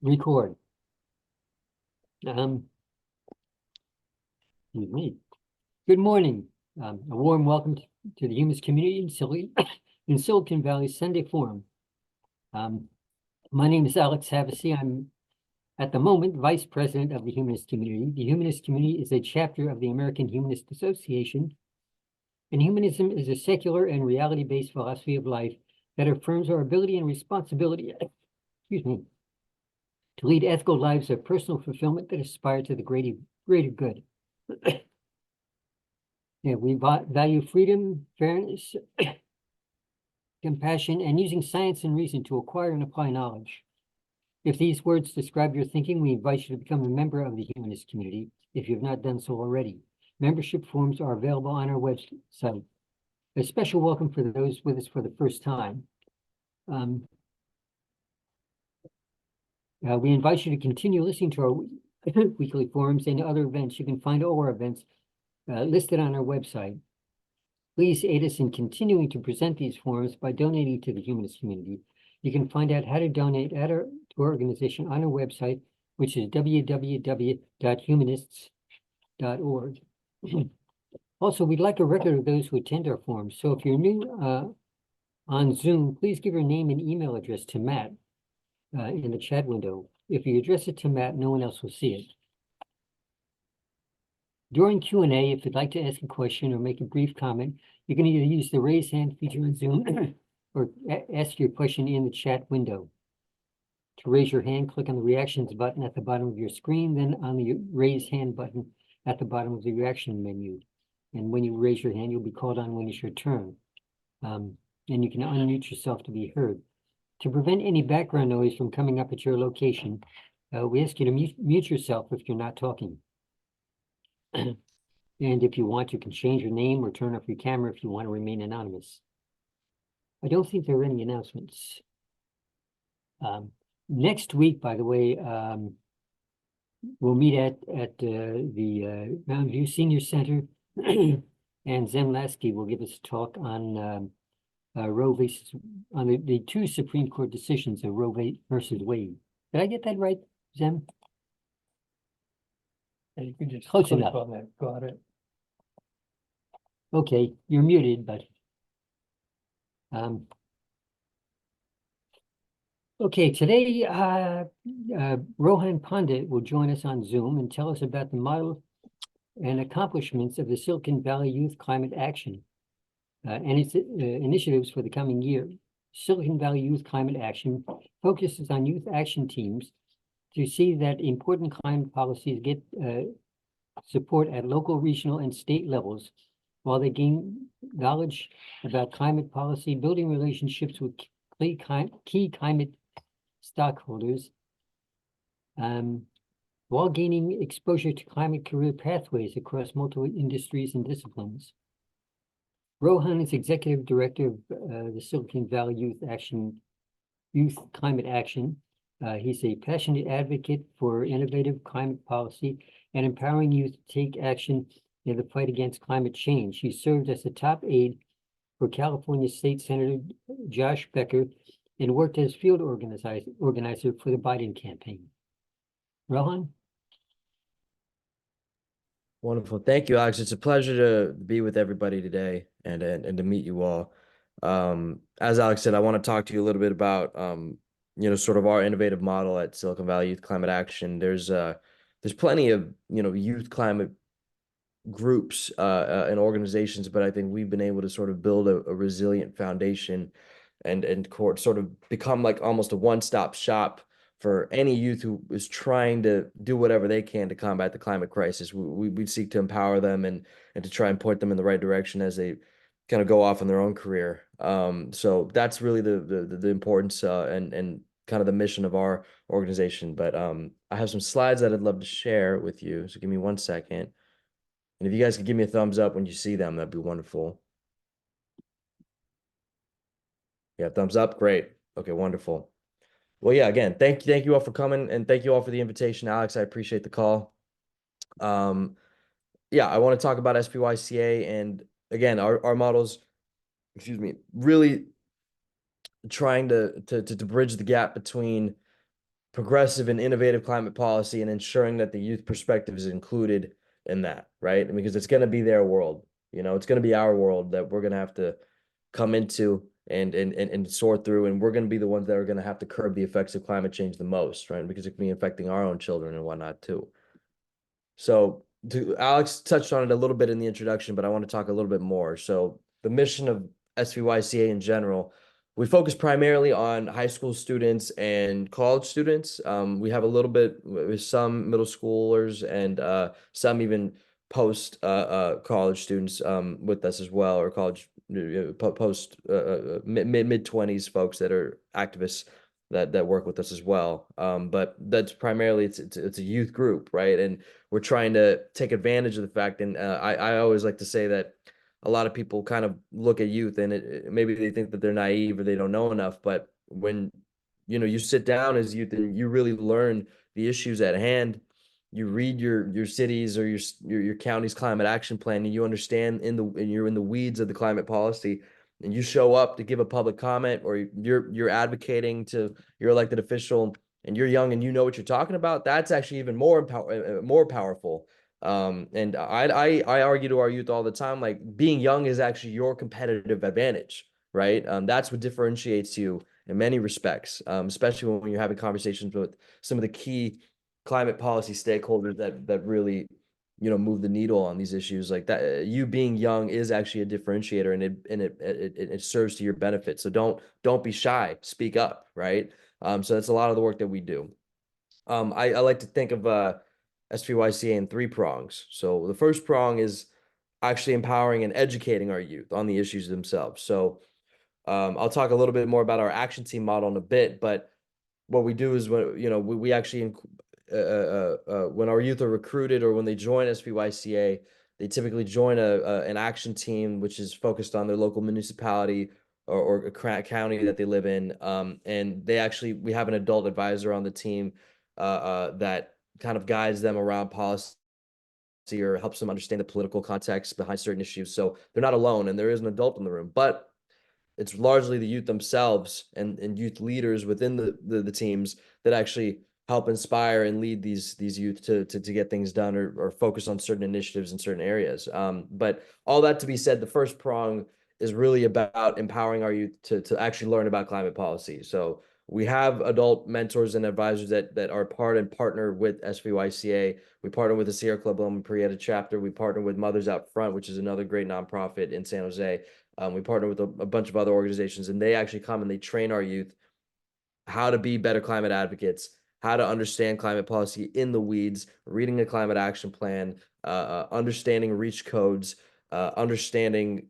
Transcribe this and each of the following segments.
Record. Excuse me. Good morning. A warm welcome to the Humanist community in Silicon Valley Sunday Forum. My name is Alex Havasi. I'm at the moment Vice President of the Humanist community. The Humanist community is a chapter of the American Humanist Association, and humanism is a secular and reality-based philosophy of life that affirms our ability and responsibility, to lead ethical lives of personal fulfillment that aspire to the greater good. Yeah, we value freedom, fairness, compassion, and using science and reason to acquire and apply knowledge. If these words describe your thinking, we invite you to become a member of the Humanist community if you have not done so already. Membership forms are available on our website. A special welcome for those with us for the first time. We invite you to continue listening to our weekly forums and other events. You can find all our events listed on our website. Please aid us in continuing to present these forums by donating to the Humanist community. You can find out how to donate to our organization on our website, which is www.humanists.org. Also, we'd like a record of those who attend our forums. So if you're new on Zoom, please give your name and email address to Matt in the chat window. If you address it to Matt, no one else will see it. During Q&A, if you'd like to ask a question or make a brief comment, you can either use the raise hand feature on Zoom or ask your question in the chat window. To raise your hand, click on the reactions button at the bottom of your screen, then on the raise hand button at the bottom of the reaction menu. And when you raise your hand, you'll be called on when it's your turn. And you can unmute yourself to be heard. To prevent any background noise from coming up at your location, we ask you to mute yourself if you're not talking. And if you want, you can change your name or turn off your camera if you want to remain anonymous. I don't think there are any announcements. Next week, by the way, we'll meet at the Mountain View Senior Center, and Zem Lasky will give us a talk on Roe versus, on the two Supreme Court decisions of Roe versus Wade. Did I get that right, Zem? And you can just Close click enough. on that. Got it. Okay, you're muted, but okay, today Rohan Pandit will join us on Zoom and tell us about the model and accomplishments of the Silicon Valley Youth Climate Action and its initiatives for the coming year. Silicon Valley Youth Climate Action focuses on youth action teams to see that important climate policies get support at local, regional, and state levels while they gain knowledge about climate policy, building relationships with key climate stockholders, while gaining exposure to climate career pathways across multiple industries and disciplines. Rohan is Executive Director of the Silicon Valley Youth Climate Action. He's a passionate advocate for innovative climate policy and empowering youth to take action in the fight against climate change. He served as the top aide for California State Senator Josh Becker and worked as field organizer for the Biden campaign. Rohan? Wonderful. Thank you, Alex. It's a pleasure to be with everybody today and to meet you all. As Alex said, I want to talk to you a little bit about sort of our innovative model at Silicon Valley Youth Climate Action. There's plenty of youth climate groups and organizations, but I think we've been able to sort of build a resilient foundation and sort of become like almost a one-stop shop for any youth who is trying to do whatever they can to combat the climate crisis. We seek to empower them and to try and point them in the right direction as they kind of go off on their own career. So that's really the importance and kind of the mission of our organization. But I have some slides that I'd love to share with you. So give me 1 second. And if you guys could give me a thumbs up when you see them, that'd be wonderful. Yeah, thumbs up. Great. Okay, wonderful. Well, yeah, again, thank you all for coming, and thank you all for the invitation, Alex. I appreciate the call. Yeah, I want to talk about SVYCA, and again, our models, excuse me, really trying to bridge the gap between progressive and innovative climate policy and ensuring that the youth perspective is included in that, right? And because it's going to be their world, it's going to be our world that we're going to have to come into and sort through, and we're going to be the ones that are going to have to curb the effects of climate change the most, right? Because it can be affecting our own children and whatnot too. So Alex touched on it a little bit in the introduction, but I want to talk a little bit more. So the mission of SVYCA in general, we focus primarily on high school students and college students. We have a little bit with some middle schoolers and some even post college students with us as well, or college post mid 20s folks that are activists that work with us as well. But that's primarily it's a youth group, right? And we're trying to take advantage of the fact, and I always like to say that a lot of people kind of look at youth and maybe they think that they're naive or they don't know enough, but when you sit down as youth and you really learn the issues at hand, you read your cities or your county's climate action plan, and you understand and you're in the weeds of the climate policy, and you show up to give a public comment, or you're advocating to your elected official, and you're young and you know what you're talking about, that's actually even more powerful. And I argue to our youth all the time, like, being young is actually your competitive advantage, right? That's what differentiates you in many respects, especially when you're having conversations with some of the key climate policy stakeholders that really move the needle on these issues. Like that, you being young is actually a differentiator, and it serves to your benefit. So don't be shy, speak up, right? So that's a lot of the work that we do. I like to think of SVYCA in three prongs. So the first prong is actually empowering and educating our youth on the issues themselves. So I'll talk a little bit more about our action team model in a bit, but what we do is when we actually when our youth are recruited or when they join SVYCA, they typically join an action team which is focused on their local municipality or a county that they live in, and we have an adult advisor on the team that kind of guides them around policy or helps them understand the political context behind certain issues. So they're not alone, and there is an adult in the room, but it's largely the youth themselves and youth leaders within the teams that actually help inspire and lead these youth to get things done or focus on certain initiatives in certain areas. But all that to be said, the first prong is really about empowering our youth to actually learn about climate policy. So we have adult mentors and advisors that are part and partner with SVYCA. We partner with the Sierra Club Loma Prieta chapter. We partner with Mothers Out Front, which is another great nonprofit in San Jose. We partner with a bunch of other organizations, and they actually come and they train our youth how to be better climate advocates, how to understand climate policy in the weeds, reading a climate action plan, understanding reach codes, understanding,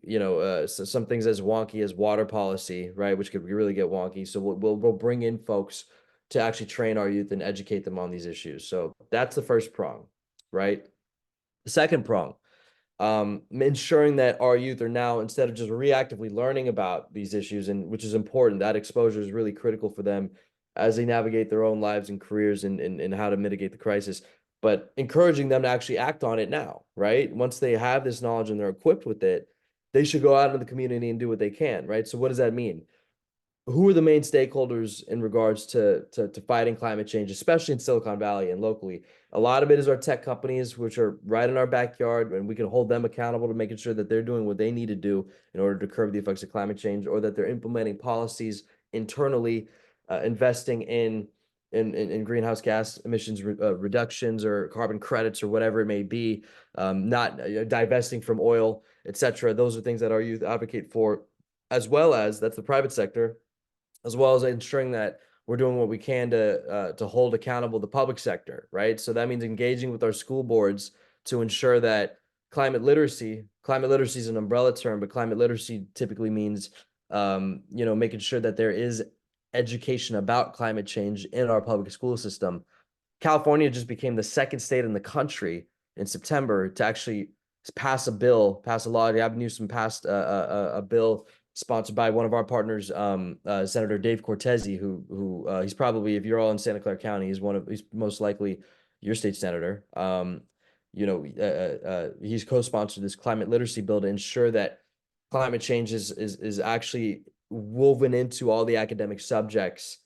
some things as wonky as water policy, right? Which could really get wonky. So we'll bring in folks to actually train our youth and educate them on these issues. So that's the first prong, right? The second prong, ensuring that our youth are now, instead of just reactively learning about these issues, and which is important, that exposure is really critical for them as they navigate their own lives and careers and how to mitigate the crisis, but encouraging them to actually act on it now, right? Once they have this knowledge and they're equipped with it, they should go out into the community and do what they can, right? So what does that mean? Who are the main stakeholders in regards to fighting climate change, especially in Silicon Valley and locally? A lot of it is our tech companies, which are right in our backyard, and we can hold them accountable to making sure that they're doing what they need to do in order to curb the effects of climate change, or that they're implementing policies internally, investing in greenhouse gas emissions reductions or carbon credits or whatever it may be, not divesting from oil, etc. Those are things that our youth advocate for, as well as that's the private sector, as well as ensuring that we're doing what we can to hold accountable the public sector, right? So that means engaging with our school boards to ensure that climate literacy is an umbrella term, but climate literacy typically means, making sure that there is education about climate change in our public school system. California just became the second state in the country in September to actually pass a law. Gavin Newsom passed a bill sponsored by one of our partners, Senator Dave Cortese, who he's probably, if you're all in Santa Clara County, he's most likely your state senator. He's co-sponsored this climate literacy bill to ensure that climate change is actually woven into all the academic subjects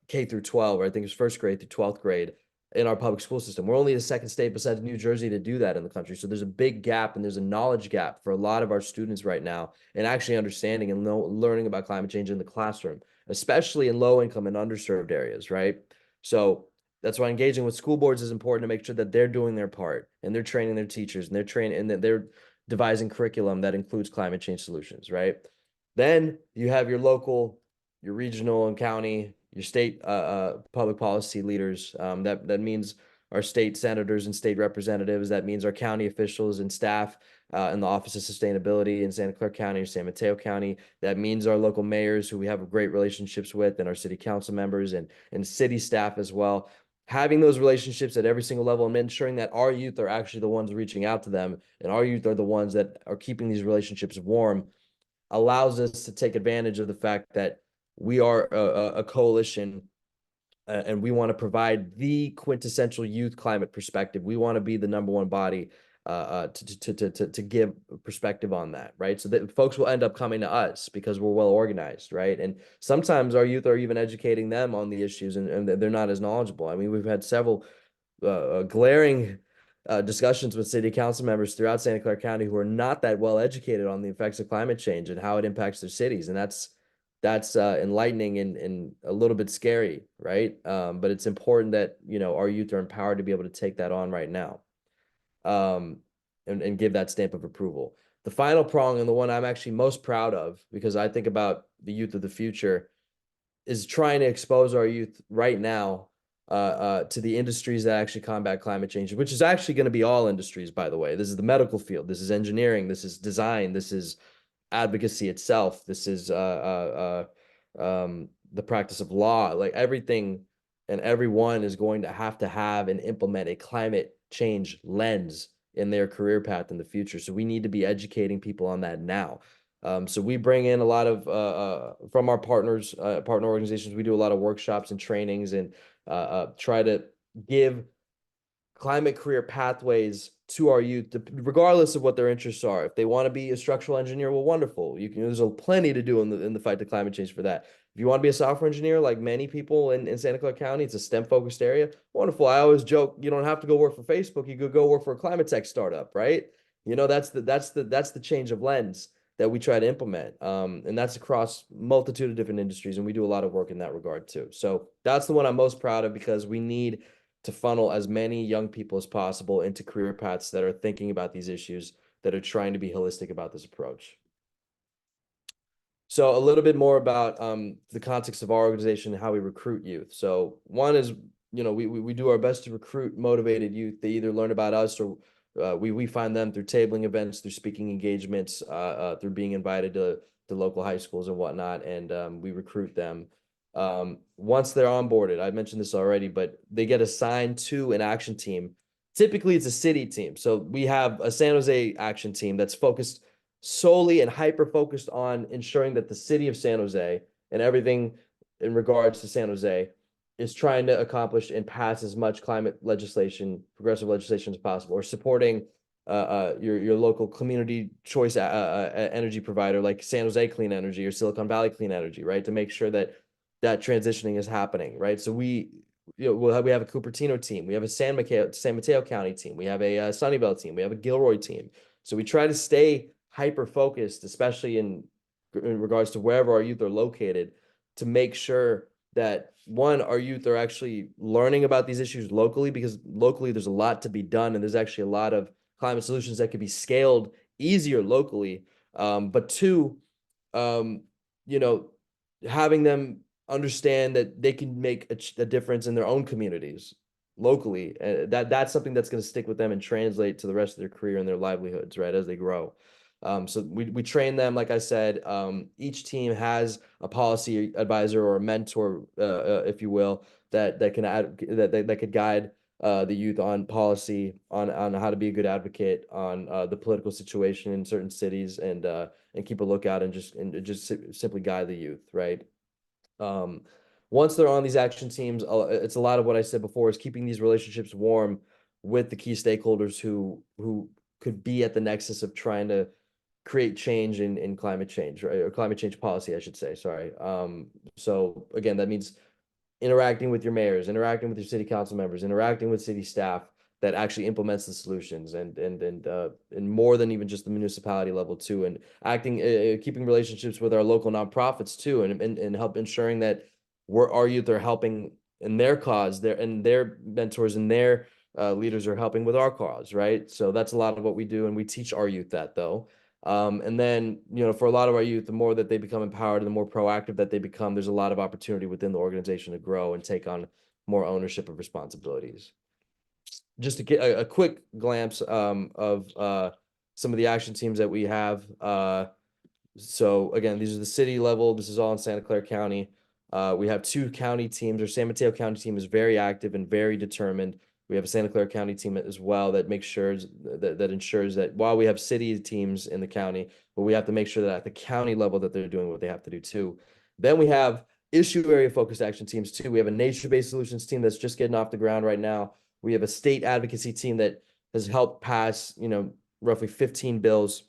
K through 12, or I think it's first grade through 12th grade in our public school system. We're only the second state besides New Jersey to do that in the country. So there's a big gap and there's a knowledge gap for a lot of our students right now in actually understanding and learning about climate change in the classroom, especially in low income and underserved areas, right? So that's why engaging with school boards is important to make sure that they're doing their part and they're training their teachers and they're training and that they're devising curriculum that includes climate change solutions, right? Then you have your local, your regional and county, your state public policy leaders. That means our state senators and state representatives. That means our county officials and staff in the Office of Sustainability in Santa Clara County or San Mateo County. That means our local mayors who we have great relationships with, and our city council members and city staff as well. Having those relationships at every single level and ensuring that our youth are actually the ones reaching out to them and our youth are the ones that are keeping these relationships warm allows us to take advantage of the fact that we are a coalition and we want to provide the quintessential youth climate perspective. We want to be the number one body to give perspective on that, right? So that folks will end up coming to us because we're well organized, right? And sometimes our youth are even educating them on the issues and they're not as knowledgeable. I mean, we've had several glaring discussions with city council members throughout Santa Clara County who are not that well educated on the effects of climate change and how it impacts their cities. And that's enlightening and a little bit scary, right? But it's important that, you know, our youth are empowered to be able to take that on right now and give that stamp of approval. The final prong, and the one I'm actually most proud of, because I think about the youth of the future, is trying to expose our youth right now to the industries that actually combat climate change, which is actually going to be all industries, by the way. This is the medical field, this is engineering, this is design, this is advocacy itself, this is the practice of law. Like everything and everyone is going to have and implement a climate change lens in their career path in the future. So we need to be educating people on that now. So we bring in a lot of from our partners, partner organizations. We do a lot of workshops and trainings and try to give climate career pathways to our youth, regardless of what their interests are. If they want to be a structural engineer, well, wonderful. There's plenty to do in the fight to climate change for that. If you want to be a software engineer, like many people in Santa Clara County, it's a STEM focused area. Wonderful. I always joke, you don't have to go work for Facebook. You could go work for a climate tech startup, right? You know, that's the change of lens that we try to implement. And that's across multitude of different industries. And we do a lot of work in that regard too. So that's the one I'm most proud of because we need to funnel as many young people as possible into career paths that are thinking about these issues, that are trying to be holistic about this approach. So a little bit more about the context of our organization and how we recruit youth. So one is, you know, we do our best to recruit motivated youth. They either learn about us or we find them through tabling events, through speaking engagements, through being invited to local high schools and whatnot, and we recruit them. Once they're onboarded, I mentioned this already, but they get assigned to an action team. Typically, it's a city team. So we have a San Jose action team that's focused solely and hyper-focused on ensuring that the city of San Jose and everything in regards to San Jose is trying to accomplish and pass as much climate legislation, progressive legislation as possible, or supporting your local community choice energy provider like San Jose Clean Energy or Silicon Valley Clean Energy, right? To make sure that transitioning is happening, right? So we have a Cupertino team, we have a San Mateo County team, we have a Sunnyvale team, we have a Gilroy team. So we try to stay hyper focused, especially in regards to wherever our youth are located, to make sure that one, our youth are actually learning about these issues locally, because locally there's a lot to be done and there's actually a lot of climate solutions that could be scaled easier locally. But two, you know, having them understand that they can make a difference in their own communities locally. That's something that's going to stick with them and translate to the rest of their career and their livelihoods, right, as they grow. So we train them, like I said. Each team has a policy advisor or a mentor, if you will, that could guide the youth on policy, on how to be a good advocate, on the political situation in certain cities, and keep a lookout and just simply guide the youth, right? Once they're on these action teams, it's a lot of what I said before, is keeping these relationships warm with the key stakeholders who could be at the nexus of trying to create change in climate change, right? Or climate change policy, I should say. Sorry. So again, that means interacting with your mayors, interacting with your city council members, interacting with city staff that actually implements the solutions, and more than even just the municipality level too, and acting, keeping relationships with our local nonprofits too, and help ensuring that our youth are helping in their cause, their mentors and their leaders are helping with our cause, right? So that's a lot of what we do, and we teach our youth that though. And then, for a lot of our youth, the more that they become empowered and the more proactive that they become, there's a lot of opportunity within the organization to grow and take on more ownership of responsibilities. Just to get a quick glance of some of the action teams that we have. So again, these are the city level. This is all in Santa Clara County. We have 2 county teams. Our San Mateo County team is very active and very determined. We have a Santa Clara County team as well that makes sure that ensures that while we have city teams in the county, but we have to make sure that at the county level that they're doing what they have to do too. Then we have issue area focused action teams too. We have a nature-based solutions team that's just getting off the ground right now. We have a state advocacy team that has helped pass, roughly 15 bills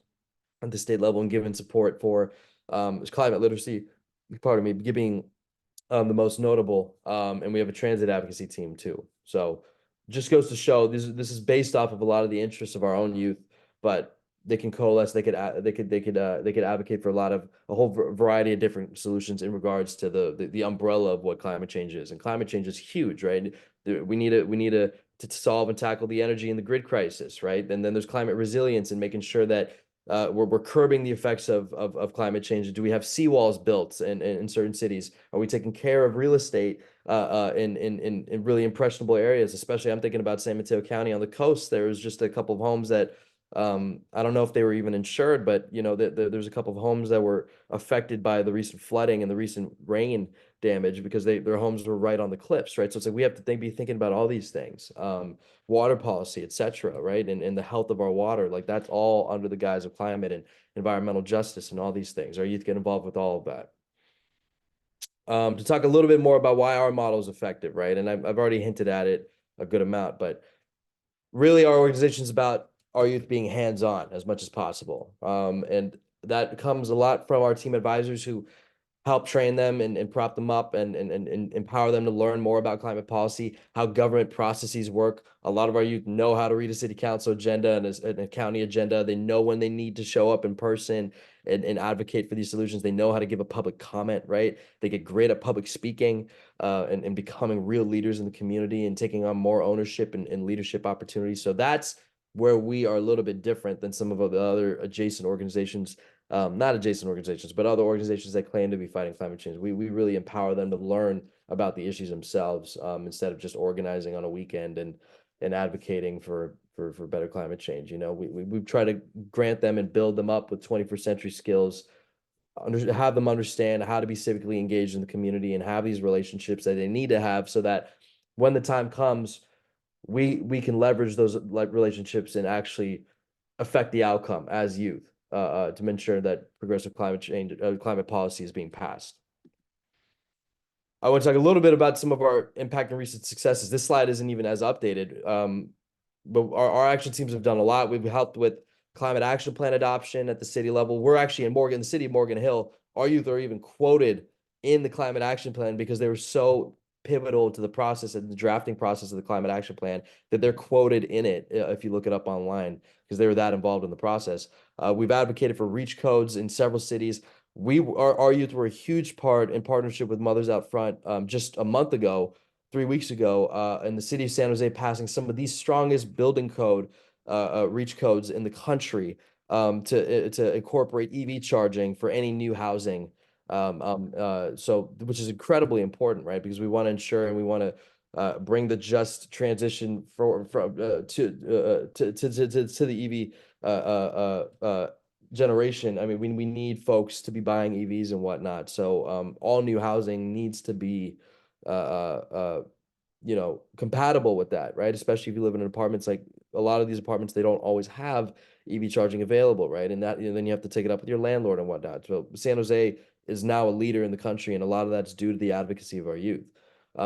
at the state level and given support for climate literacy, pardon me, being the most notable. And we have a transit advocacy team too. So just goes to show this is based off of a lot of the interests of our own youth, but they can coalesce. They could advocate for a whole variety of different solutions in regards to the umbrella of what climate change is. And climate change is huge, right? We need to solve and tackle the energy and the grid crisis, right? And then there's climate resilience and making sure that we're curbing the effects of climate change. Do we have seawalls built in certain cities? Are we taking care of real estate in really impressionable areas? Especially, I'm thinking about San Mateo County on the coast. There was just a couple of homes that I don't know if they were even insured, but there's a couple of homes that were affected by the recent flooding and the recent rain damage because their homes were right on the cliffs, right? So it's like we have to be thinking about all these things, water policy, etc., right? And the health of our water, like that's all under the guise of climate and environmental justice and all these things. Our youth get involved with all of that. To talk a little bit more about why our model is effective, right? And I've already hinted at it a good amount, but really our organization is about our youth being hands-on as much as possible. And that comes a lot from our team advisors who help train them and prop them up and empower them to learn more about climate policy, how government processes work. A lot of our youth know how to read a city council agenda and a county agenda. They know when they need to show up in person and advocate for these solutions. They know how to give a public comment, right? They get great at public speaking and becoming real leaders in the community and taking on more ownership and leadership opportunities. So that's where we are a little bit different than some of the other adjacent organizations, not adjacent organizations, but other organizations that claim to be fighting climate change. We really empower them to learn about the issues themselves instead of just organizing on a weekend and advocating for better climate change. We try to grant them and build them up with 21st century skills, have them understand how to be civically engaged in the community and have these relationships that they need to have so that when the time comes, we can leverage those relationships and actually affect the outcome as youth to ensure that progressive climate policy is being passed. I want to talk a little bit about some of our impact and recent successes. This slide isn't even as updated, but our action teams have done a lot. We've helped with climate action plan adoption at the city level. We're actually in the city of Morgan Hill. Our youth are even quoted in the climate action plan because they were so pivotal to the process and the drafting process of the climate action plan that they're quoted in it if you look it up online because they were that involved in the process. We've advocated for reach codes in several cities. Our youth were a huge part in partnership with Mothers Out Front just a month ago, 3 weeks ago, in the city of San Jose, passing some of the strongest building code reach codes in the country to incorporate EV charging for any new housing. So which is incredibly important, right? Because we want to ensure and we want to bring the just transition to the EV generation. I mean, we need folks to be buying EVs and whatnot. So all new housing needs to be compatible with that, right? Especially if you live in apartments. Like a lot of these apartments, they don't always have EV charging available, right? And that then you have to take it up with your landlord and whatnot. So San Jose is now a leader in the country, and a lot of that's due to the advocacy of our youth.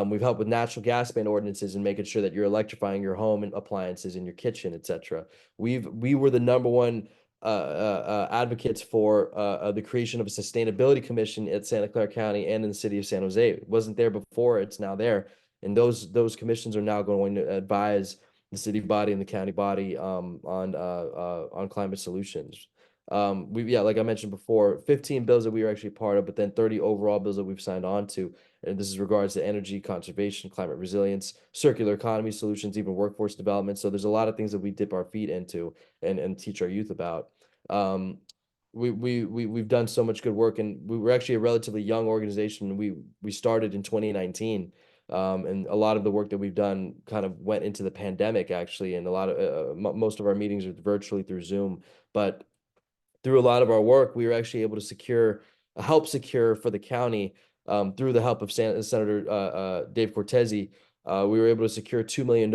We've helped with natural gas ban ordinances and making sure that you're electrifying your home and appliances in your kitchen, etc. We were the number one advocates for the creation of a sustainability commission at Santa Clara County and in the city of San Jose. It wasn't there before; it's now there, and those commissions are now going to advise the city body and the county body on climate solutions. Like I mentioned before, 15 bills that we were actually part of, but then 30 overall bills that we've signed on to. And this is regards to energy conservation, climate resilience, circular economy solutions, even workforce development. So there's a lot of things that we dip our feet into and teach our youth about. We've done so much good work, and we were actually a relatively young organization. We started in 2019. And a lot of the work that we've done kind of went into the pandemic, actually, and a lot of most of our meetings are virtually through Zoom. But through a lot of our work, we were actually able to help secure for the county, through the help of Senator Dave Cortese. We were able to secure $2 million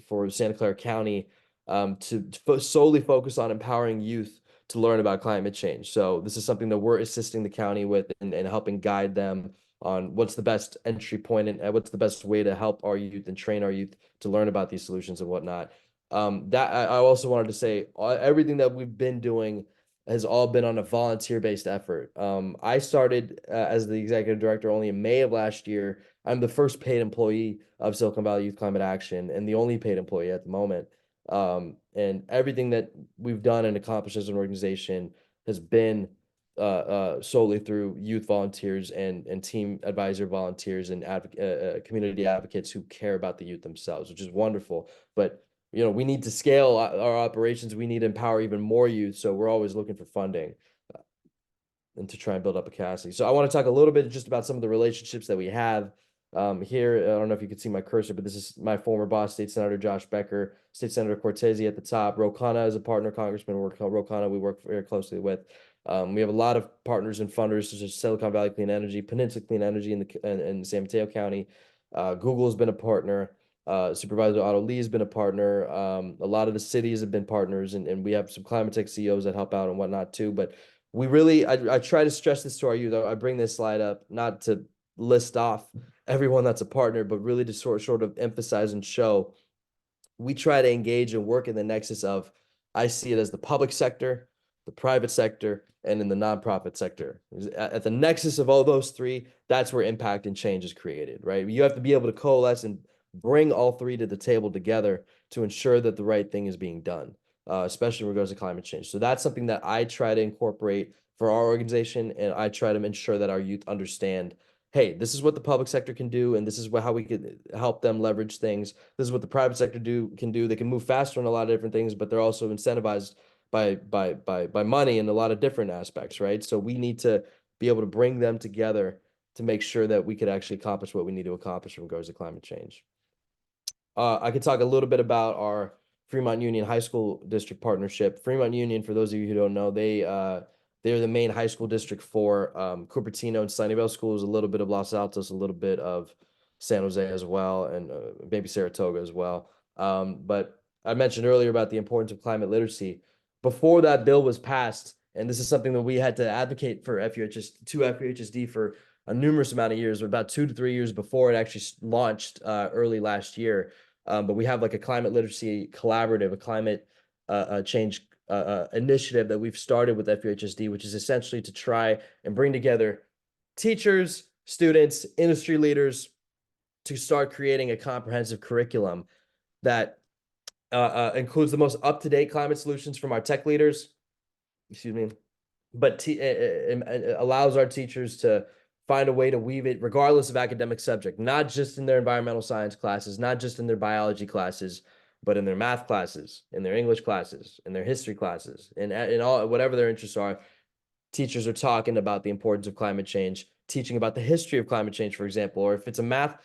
for Santa Clara County, to solely focus on empowering youth to learn about climate change. So this is something that we're assisting the county with and helping guide them on what's the best entry point and what's the best way to help our youth and train our youth to learn about these solutions and whatnot. That I also wanted to say, everything that we've been doing has all been on a volunteer-based effort. I started as the executive director only in May of last year. I'm the first paid employee of Silicon Valley Youth Climate Action and the only paid employee at the moment. And everything that we've done and accomplished as an organization has been solely through youth volunteers and team advisor volunteers and community advocates who care about the youth themselves, which is wonderful. But we need to scale our operations. We need to empower even more youth. So we're always looking for funding and to try and build up a capacity. So I want to talk a little bit just about some of the relationships that we have here. I don't know if you can see my cursor, but this is my former boss, State Senator Josh Becker, State Senator Cortese at the top. Rokana is a partner congressman. Rokana we work very closely with. We have a lot of partners and funders such as Silicon Valley Clean Energy, Peninsula Clean Energy in San Mateo County. Google has been a partner. Supervisor Otto Lee has been a partner. A lot of the cities have been partners, and we have some climate tech CEOs that help out and whatnot too. But we really, I try to stress this to our youth. I bring this slide up not to list off everyone that's a partner, but really to sort of emphasize and show we try to engage and work in the nexus of, I see it as the public sector, the private sector, and in the nonprofit sector. At the nexus of all those three, that's where impact and change is created, right? You have to be able to coalesce and bring all three to the table together to ensure that the right thing is being done, especially in regards to climate change. So that's something that I try to incorporate for our organization, and I try to ensure that our youth understand, hey, this is what the public sector can do, and this is how we can help them leverage things. This is what the private sector can do. They can move faster on a lot of different things, but they're also incentivized by money in a lot of different aspects, right? So we need to be able to bring them together to make sure that we could actually accomplish what we need to accomplish in regards to climate change. I could talk a little bit about our Fremont Union High School District partnership. Fremont Union, for those of you who don't know, they're the main high school district for Cupertino and Sunnyvale schools, a little bit of Los Altos, a little bit of San Jose as well, and maybe Saratoga as well. But I mentioned earlier about the importance of climate literacy. Before that bill was passed, and this is something that we had to advocate for FUHSD for a numerous amount of years, about 2 to 3 years before it actually launched early last year. But we have like a climate literacy collaborative, a climate change initiative that we've started with FUHSD, which is essentially to try and bring together teachers, students, industry leaders to start creating a comprehensive curriculum that includes the most up-to-date climate solutions from our tech leaders, but allows our teachers to find a way to weave it regardless of academic subject, not just in their environmental science classes, not just in their biology classes, but in their math classes, in their English classes, in their history classes, and in all whatever their interests are. Teachers are talking about the importance of climate change, teaching about the history of climate change, for example. Or if it's a math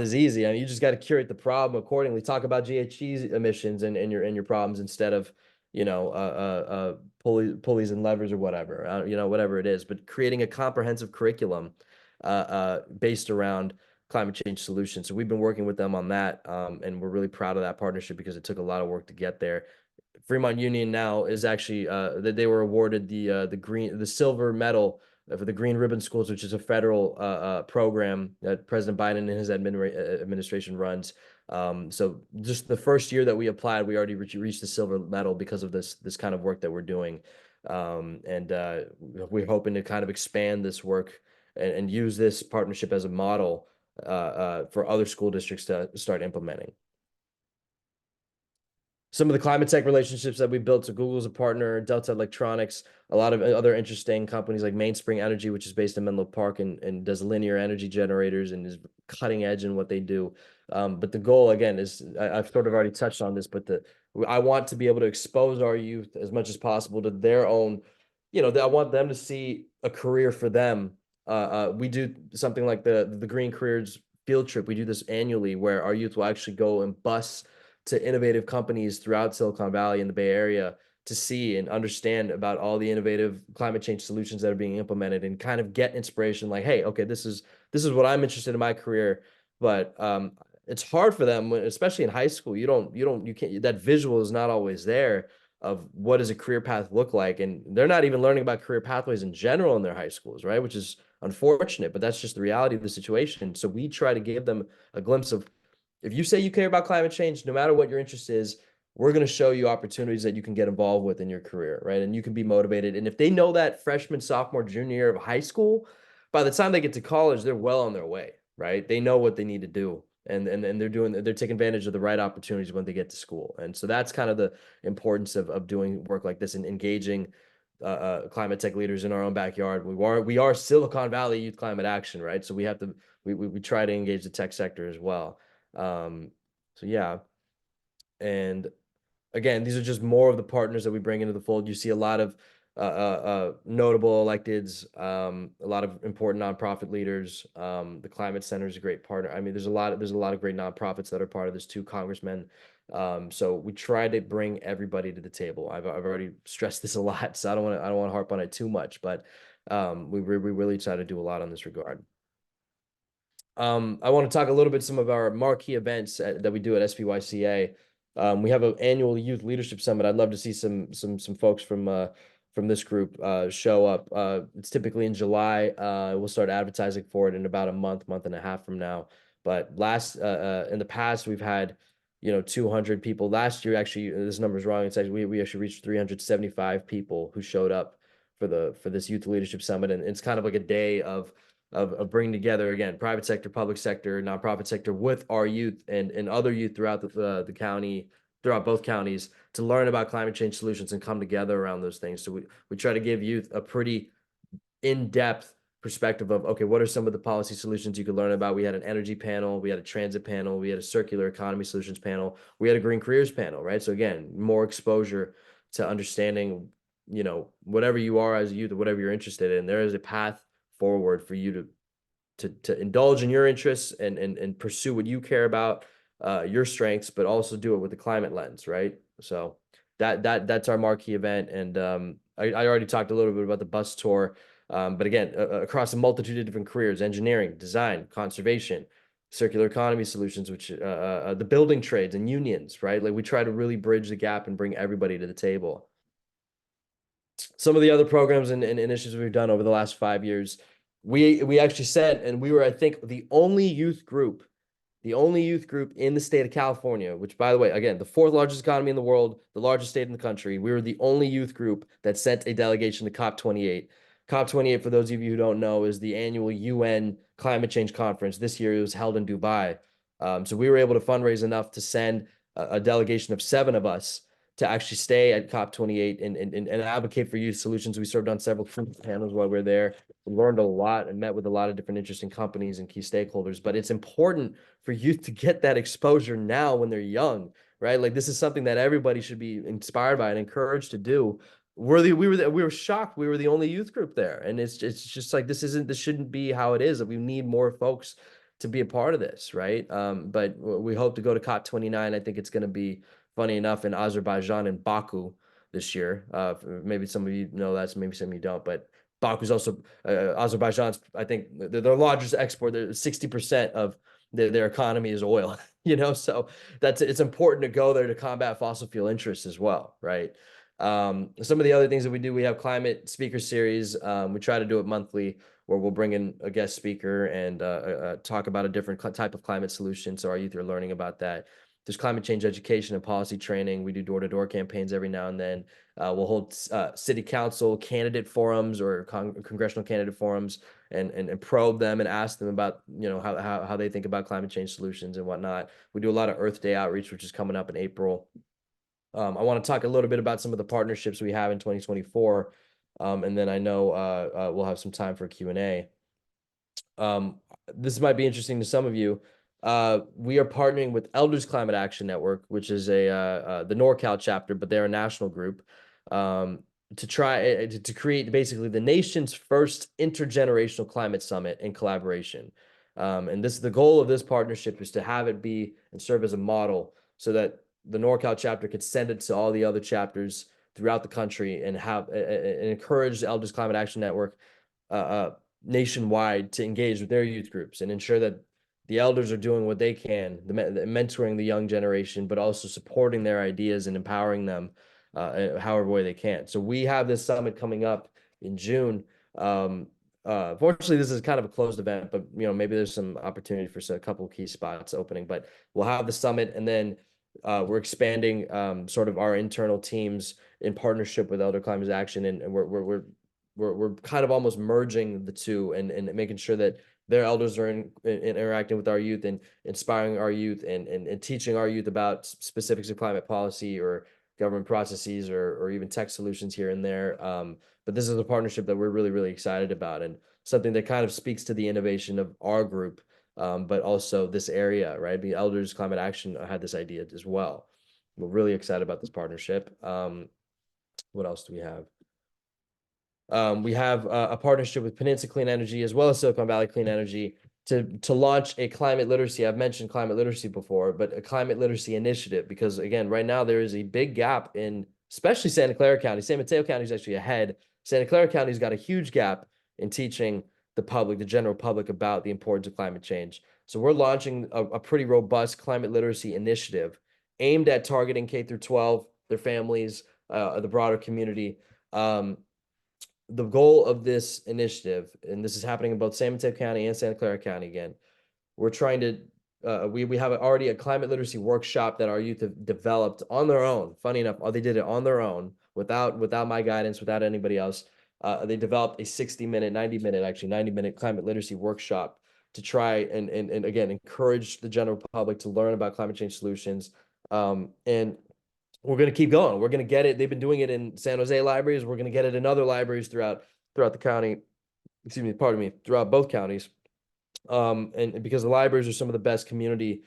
is easy. I mean, you just got to curate the problem accordingly. Talk about GHG emissions and your problems instead of pulleys and levers or whatever, whatever it is. But creating a comprehensive curriculum based around climate change solutions. So we've been working with them on that, and we're really proud of that partnership because it took a lot of work to get there. Fremont Union now is actually they were awarded the silver medal for the Green Ribbon Schools, which is a federal program that President Biden and his administration runs. So just the first year that we applied, we already reached the silver medal because of this kind of work that we're doing. And we're hoping to kind of expand this work and use this partnership as a model for other school districts to start implementing. Some of the climate tech relationships that we built, so Google's a partner, Delta Electronics, a lot of other interesting companies like Mainspring Energy, which is based in Menlo Park and does linear energy generators and is cutting edge in what they do. But the goal, again, is I've sort of already touched on this, but I want to be able to expose our youth as much as possible to their own, I want them to see a career for them. We do something like the Green Careers field trip. We do this annually where our youth will actually go and bus to innovative companies throughout Silicon Valley and the Bay Area to see and understand about all the innovative climate change solutions that are being implemented and kind of get inspiration like, hey, okay, this is what I'm interested in my career. But it's hard for them, especially in high school. You can't, that visual is not always there of what does a career path look like. And they're not even learning about career pathways in general in their high schools, right? Which is unfortunate, but that's just the reality of the situation. So we try to give them a glimpse of, if you say you care about climate change, no matter what your interest is, we're going to show you opportunities that you can get involved with in your career, right? And you can be motivated. And if they know that freshman, sophomore, junior year of high school, by the time they get to college, they're well on their way, right? They know what they need to do. And they're taking advantage of the right opportunities when they get to school. And so that's kind of the importance of doing work like this and engaging climate tech leaders in our own backyard. We are Silicon Valley Youth Climate Action, right? So we try to engage the tech sector as well. So yeah. And again, these are just more of the partners that we bring into the fold. You see a lot of notable electeds, a lot of important nonprofit leaders. The Climate Center is a great partner. I mean, there's a lot of great nonprofits that are part of this too, congressmen. So we try to bring everybody to the table. I've already stressed this a lot, so I don't want to harp on it too much, but we really try to do a lot on this regard. I want to talk a little bit some of our marquee events that we do at SVYCA. We have an annual youth leadership summit. I'd love to see some folks from this group show up. It's typically in July. We'll start advertising for it in about a month and a half from now. But in the past, we've had 200 people. Last year, actually, this number is wrong. It's actually we actually reached 375 people who showed up for this youth leadership summit, and it's kind of like a day of bringing together, again, private sector, public sector, nonprofit sector with our youth and other youth throughout the county, throughout both counties, to learn about climate change solutions and come together around those things. So we try to give youth a pretty in-depth perspective of, okay, what are some of the policy solutions you could learn about? We had an energy panel, we had a transit panel, we had a circular economy solutions panel, we had a green careers panel, right? So again, more exposure to understanding, whatever you are as a youth or whatever you're interested in, there is a path forward for you to indulge in your interests and pursue what you care about, your strengths, but also do it with the climate lens, right? So that's our marquee event. And I already talked a little bit about the bus tour, but again, across a multitude of different careers: engineering, design, conservation, circular economy solutions, which the building trades and unions, right? Like, we try to really bridge the gap and bring everybody to the table. Some of the other programs and initiatives we've done over the last 5 years, we actually said, and we were, I think, the only youth group in the state of California, which, by the way, again, the fourth largest economy in the world, the largest state in the country. We were the only youth group that sent a delegation to COP28. COP28, for those of you who don't know, is the annual UN climate change conference. This year it was held in Dubai. So we were able to fundraise enough to send a delegation of 7 of us to actually stay at COP28 and advocate for youth solutions. We served on several panels while we were there. We learned a lot and met with a lot of different interesting companies and key stakeholders. But it's important for youth to get that exposure now when they're young, right? Like, this is something that everybody should be inspired by and encouraged to do. We were shocked. We were the only youth group there, and it's just like, this shouldn't be how it is. That we need more folks to be a part of this, right? But we hope to go to COP29. I think it's going to be, funny enough, in Azerbaijan, in Baku this year. Maybe some of you know that, maybe some of you don't, but Baku's also Azerbaijan's, I think, their largest export. 60% of their economy is oil. So it's important to go there to combat fossil fuel interests as well, right? Some of the other things that we do, we have climate speaker series. We try to do it monthly, where we'll bring in a guest speaker and talk about a different type of climate solution. So our youth are learning about that. There's climate change education and policy training. We do door-to-door campaigns every now and then. We'll hold city council candidate forums or congressional candidate forums and probe them and ask them about, you know, how they think about climate change solutions and whatnot. We do a lot of Earth Day outreach, which is coming up in April. I want to talk a little bit about some of the partnerships we have in 2024. And then I know we'll have some time for Q&A. This might be interesting to some of you. We are partnering with Elders Climate Action Network, which is the NorCal chapter, but they're a national group, to try to create basically the nation's first intergenerational climate summit in collaboration. And the goal of this partnership is to have it be and serve as a model so that the NorCal chapter could send it to all the other chapters throughout the country and have and encourage the Elders Climate Action Network nationwide to engage with their youth groups and ensure that the elders are doing what they can, mentoring the young generation, but also supporting their ideas and empowering them however way they can. So we have this summit coming up in June. Fortunately, this is kind of a closed event, but you know, maybe there's some opportunity for a couple of key spots opening. But we'll have the summit, and then we're expanding sort of our internal teams in partnership with Elder Climate Action, and we're kind of almost merging the two and making sure that their elders are interacting with our youth and inspiring our youth and teaching our youth about specifics of climate policy or government processes or even tech solutions here and there. But this is a partnership that we're really, really excited about, and something that kind of speaks to the innovation of our group, but also this area, right? The Elders Climate Action had this idea as well. We're really excited about this partnership. What else do we have? We have a partnership with Peninsula Clean Energy as well as Silicon Valley Clean Energy to launch a climate literacy. I've mentioned climate literacy before, but a climate literacy initiative, because again, right now there is a big gap in, especially Santa Clara County. San Mateo County is actually ahead. Santa Clara County's got a huge gap in teaching the public, the general public, about the importance of climate change. So we're launching a pretty robust climate literacy initiative aimed at targeting K through 12, their families, the broader community. The goal of this initiative, and this is happening in both San Mateo County and Santa Clara County again, we're trying to, we have already a climate literacy workshop that our youth have developed on their own. Funny enough, they did it on their own without my guidance, without anybody else. They developed a 90-minute climate literacy workshop to try and again, encourage the general public to learn about climate change solutions. And we're going to keep going. We're going to get it. They've been doing it in San Jose libraries. We're going to get it in other libraries throughout the county. Excuse me, pardon me, throughout both counties. And because the libraries are some of the best community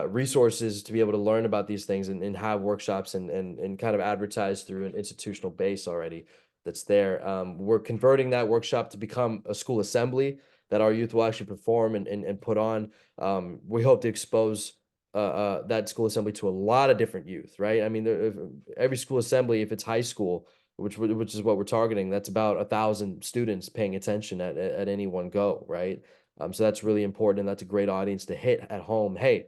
resources to be able to learn about these things and have workshops and kind of advertise through an institutional base already that's there. We're converting that workshop to become a school assembly that our youth will actually perform and put on. We hope to expose that school assembly to a lot of different youth, right? I mean, every school assembly, if it's high school, which is what we're targeting, that's about 1,000 students paying attention at any one go, right? So that's really important, and that's a great audience to hit at home. Hey,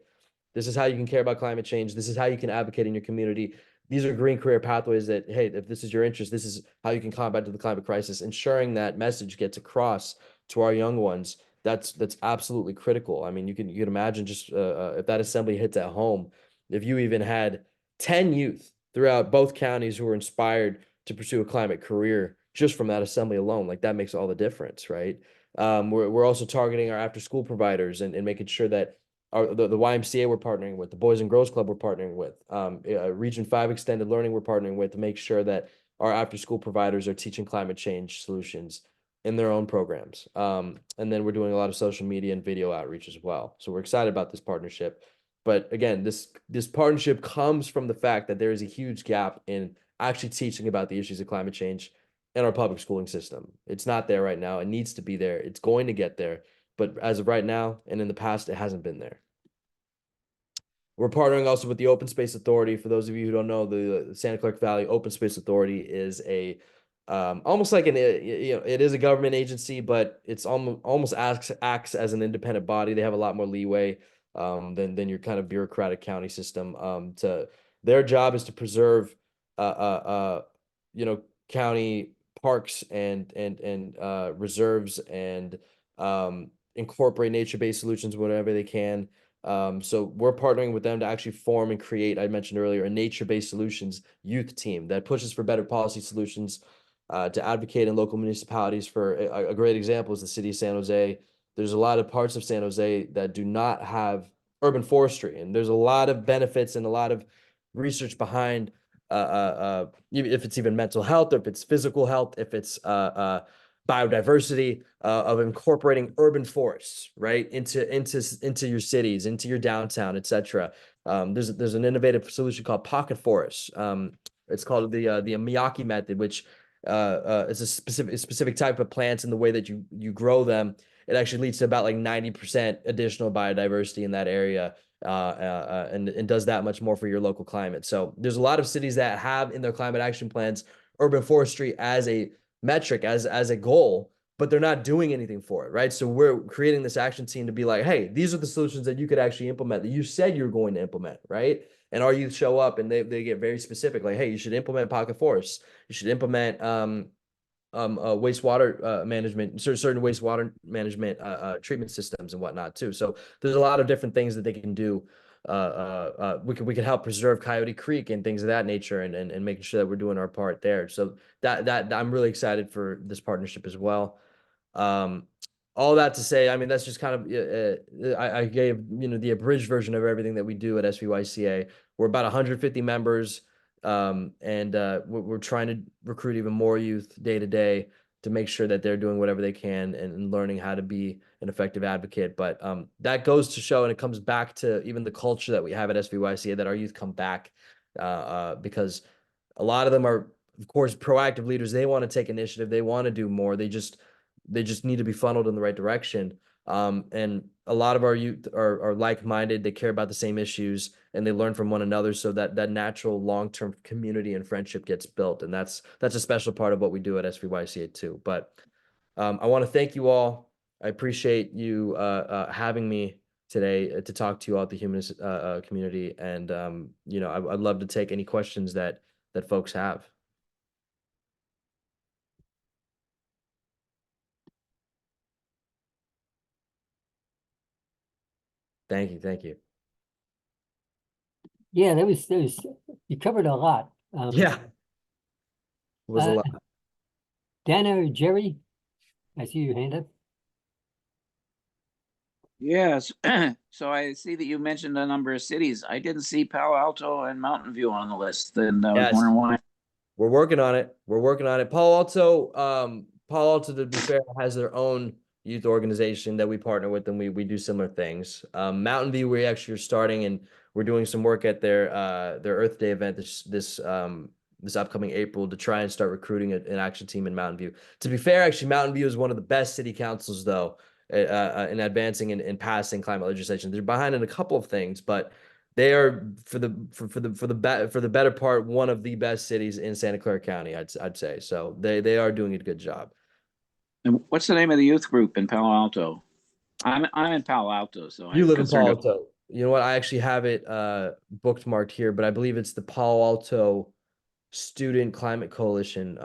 this is how you can care about climate change. This is how you can advocate in your community. These are green career pathways that, hey, if this is your interest, this is how you can combat the climate crisis. Ensuring that message gets across to our young ones, that's absolutely critical. I mean, you can imagine just if that assembly hits at home, if you even had 10 youth throughout both counties who were inspired to pursue a climate career just from that assembly alone, like that makes all the difference, right? We're also targeting our after school providers and making sure that the YMCA we're partnering with, the Boys and Girls Club we're partnering with, Region 5 Extended Learning we're partnering with, to make sure that our after school providers are teaching climate change solutions in their own programs. And then we're doing a lot of social media and video outreach as well. So we're excited about this partnership. But again, this partnership comes from the fact that there is a huge gap in actually teaching about the issues of climate change in our public schooling system. It's not there right now. It needs to be there. It's going to get there. But as of right now and in the past, it hasn't been there. We're partnering also with the Open Space Authority. For those of you who don't know, the Santa Clara Valley Open Space Authority is a almost like it is a government agency, but it's almost acts as an independent body. They have a lot more leeway than your kind of bureaucratic county system. Their job is to preserve you know, county parks and reserves and incorporate nature-based solutions whenever they can. So we're partnering with them to actually form and create, I mentioned earlier, a nature-based solutions youth team that pushes for better policy solutions, to advocate in local municipalities. For a great example is the city of San Jose. There's a lot of parts of San Jose that do not have urban forestry, and there's a lot of benefits and a lot of research behind if it's even mental health, or if it's physical health, if it's biodiversity, of incorporating urban forests, right, into your cities, into your downtown, etc. There's an innovative solution called pocket forests. It's called the Miyake method, which is a specific type of plants, and the way that you grow them, it actually leads to about like 90% additional biodiversity in that area, and does that much more for your local climate. So there's a lot of cities that have in their climate action plans urban forestry as a metric, as a goal, but they're not doing anything for it, right? So we're creating this action team to be like, hey, these are the solutions that you could actually implement, that you said you're going to implement, right? And our youth show up and they get very specific, like, hey, you should implement pocket forests, you should implement wastewater management, certain wastewater management treatment systems and whatnot too. So there's a lot of different things that they can do. We can help preserve Coyote Creek and things of that nature, and making sure that we're doing our part there. So that I'm really excited for this partnership as well. All that to say, I mean, that's just kind of, I gave, the abridged version of everything that we do at SVYCA. We're about 150 members. And we're trying to recruit even more youth day to day to make sure that they're doing whatever they can and learning how to be an effective advocate. But that goes to show, and it comes back to even the culture that we have at SVYCA, that our youth come back, because a lot of them are, of course, proactive leaders. They want to take initiative. They want to do more. They just need to be funneled in the right direction. And a lot of our youth are like-minded. They care about the same issues, and they learn from one another, so that natural long-term community and friendship gets built. And that's a special part of what we do at SVYCA too. But I want to thank you all. I appreciate you having me today to talk to you all at the Humanist community. And I'd love to take any questions that folks have. Thank you. Yeah, that was you covered a lot. Yeah, it was a lot. Dana or Jerry, I see your hand up. Yes. So I see that you mentioned a number of cities. I didn't see Palo Alto and Mountain View on the list, and I was Yes. wondering why. We're working on it. Palo Alto, to be fair, has their own youth organization that we partner with, and we do similar things. Mountain View, we actually are starting, and we're doing some work at their Earth Day event this upcoming April, to try and start recruiting an action team in Mountain View. To be fair, actually, Mountain View is one of the best city councils, though, in advancing and passing climate legislation. They're behind in a couple of things, but they are, for the better part, one of the best cities in Santa Clara County, I'd say. So they are doing a good job. And what's the name of the youth group in Palo Alto? I'm in Palo Alto, so You I'm live in Palo concerned. Alto. You know what? I actually have it bookmarked here, but I believe it's the Palo Alto Student Climate Coalition.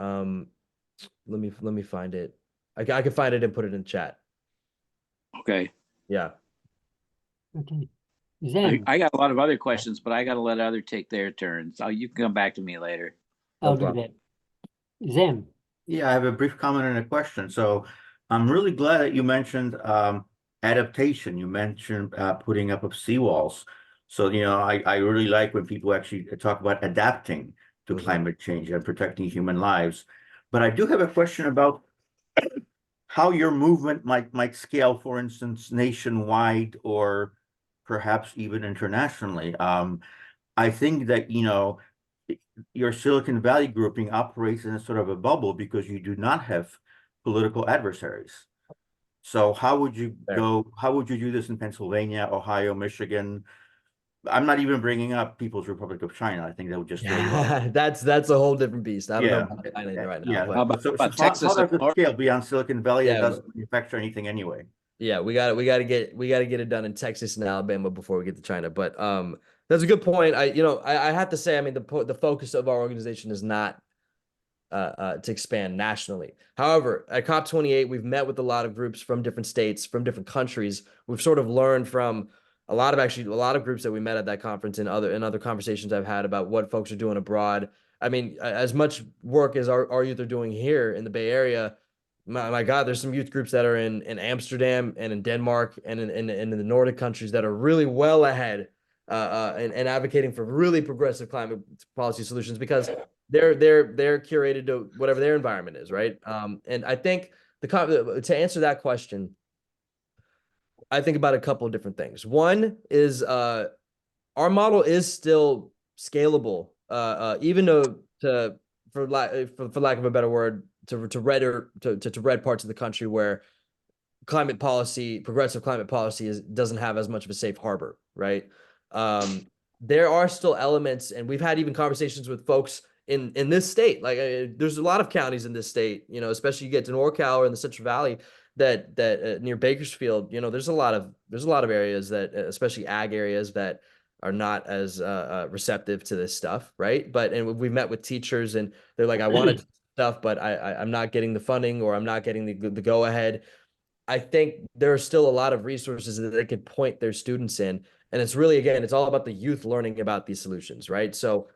Let me find it. I can find it and put it in chat. Okay. Yeah. Okay. Zen, I got a lot of other questions, but I got to let others take their turn. So you can come back to me later. I'll No do that. Zen, Yeah, I have a brief comment and a question. So I'm really glad that you mentioned adaptation. You mentioned putting up of seawalls. So, I really like when people actually talk about adapting to climate change and protecting human lives. But I do have a question about how your movement might scale, for instance, nationwide or perhaps even internationally. I think that, your Silicon Valley grouping operates in a sort of a bubble because you do not have political adversaries. So how would you do this in Pennsylvania, Ohio, Michigan? I'm not even bringing up People's Republic of China. I think that would just throw you off. That's a whole different beast. I don't know about China right now. Yeah. But How about So Texas how does and it scale beyond Silicon Valley that Yeah, doesn't manufacture anything anyway? Yeah, we got to get it done in Texas and Alabama before we get to China. But that's a good point. I have to say, I mean, the focus of our organization is not to expand nationally. However, at COP28, we've met with a lot of groups from different states, from different countries. We've sort of learned from a lot of groups that we met at that conference and other conversations I've had about what folks are doing abroad. I mean, as much work as our youth are doing here in the Bay Area, my God, there's some youth groups that are in Amsterdam and in Denmark and in the Nordic countries that are really well ahead and advocating for really progressive climate policy solutions because they're curated to whatever their environment is, right? And I think to answer that question, I think about a couple of different things. One is our model is still scalable, even though for lack of a better word, to red parts of the country where progressive climate policy doesn't have as much of a safe harbor, right? There are still elements, and we've had even conversations with folks in this state. Like there's a lot of counties in this state, you know, especially you get to NorCal or in the Central Valley that near Bakersfield, you know, there's a lot of areas that, especially ag areas, that are not as receptive to this stuff, right? And we've met with teachers, and they're like, I want to do stuff, but I'm not getting the funding, or I'm not getting the go ahead. I think there are still a lot of resources that they could point their students in. And it's really, again, it's all about the youth learning about these solutions, right? So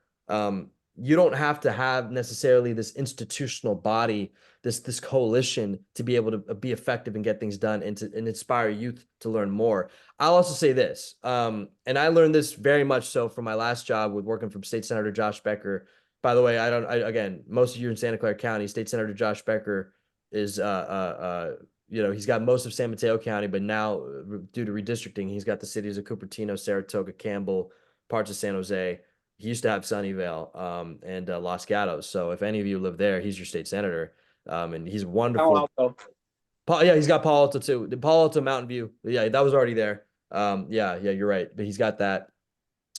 you don't have to have necessarily this institutional body, this coalition to be able to be effective and get things done and inspire youth to learn more. I'll also say this, and I learned this very much so from my last job with working from State Senator Josh Becker. By the way, again, most of you in Santa Clara County, State Senator Josh Becker is you know, he's got most of San Mateo County, but now due to redistricting, he's got the cities of Cupertino, Saratoga, Campbell, parts of San Jose. He used to have Sunnyvale and Los Gatos. So if any of you live there, he's your state senator. And he's wonderful. Yeah, he's got Palo Alto too. Palo Alto, Mountain View. Yeah, that was already there. Yeah, you're right. But he's got that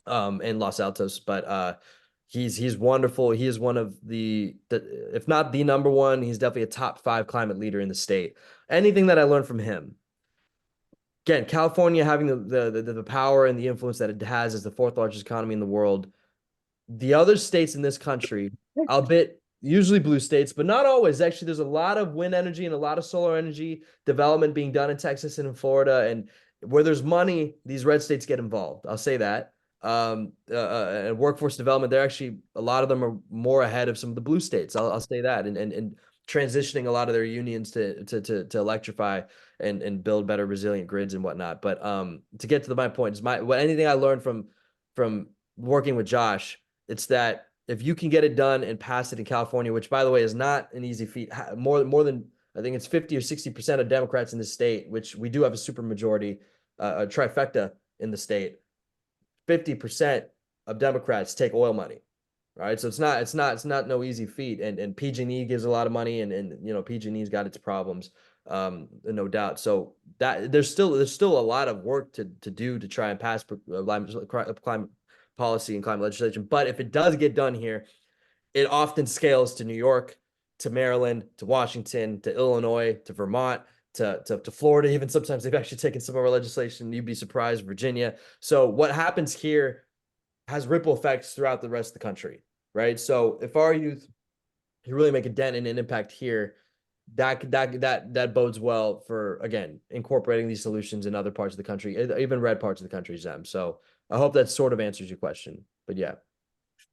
in Los Altos. But he's wonderful. He is one of the if not the number one, he's definitely a top 5 climate leader in the state. Anything that I learned from him, again, California having the power and the influence that it has as the 4th largest economy in the world, the other states in this country, albeit usually blue states, but not always. Actually, there's a lot of wind energy and a lot of solar energy development being done in Texas and in Florida. And where there's money, these red states get involved. I'll say that. And workforce development, they're actually, a lot of them are more ahead of some of the blue states. I'll say that. And transitioning a lot of their unions to electrify and build better resilient grids and whatnot. But to get to my point, is anything I learned from working with Josh, it's that if you can get it done and pass it in California, which by the way is not an easy feat, more than I think it's 50 or 60% of Democrats in the state, which we do have a super majority, a trifecta in the state. 50% of Democrats take oil money. All right. So it's not no easy feat. And PG&E gives a lot of money, and you know, PG&E's got its problems, no doubt. So that there's still a lot of work to do to try and pass climate policy and climate legislation. But if it does get done here, it often scales to New York, to Maryland, to Washington, to Illinois, to Vermont, to Florida. Even sometimes they've actually taken some of our legislation. You'd be surprised, Virginia. So what happens here has ripple effects throughout the rest of the country, right? So if our youth can really make a dent and an impact here, that bodes well for, again, incorporating these solutions in other parts of the country, even red parts of the country, Zem. So I hope that sort of answers your question. But yeah.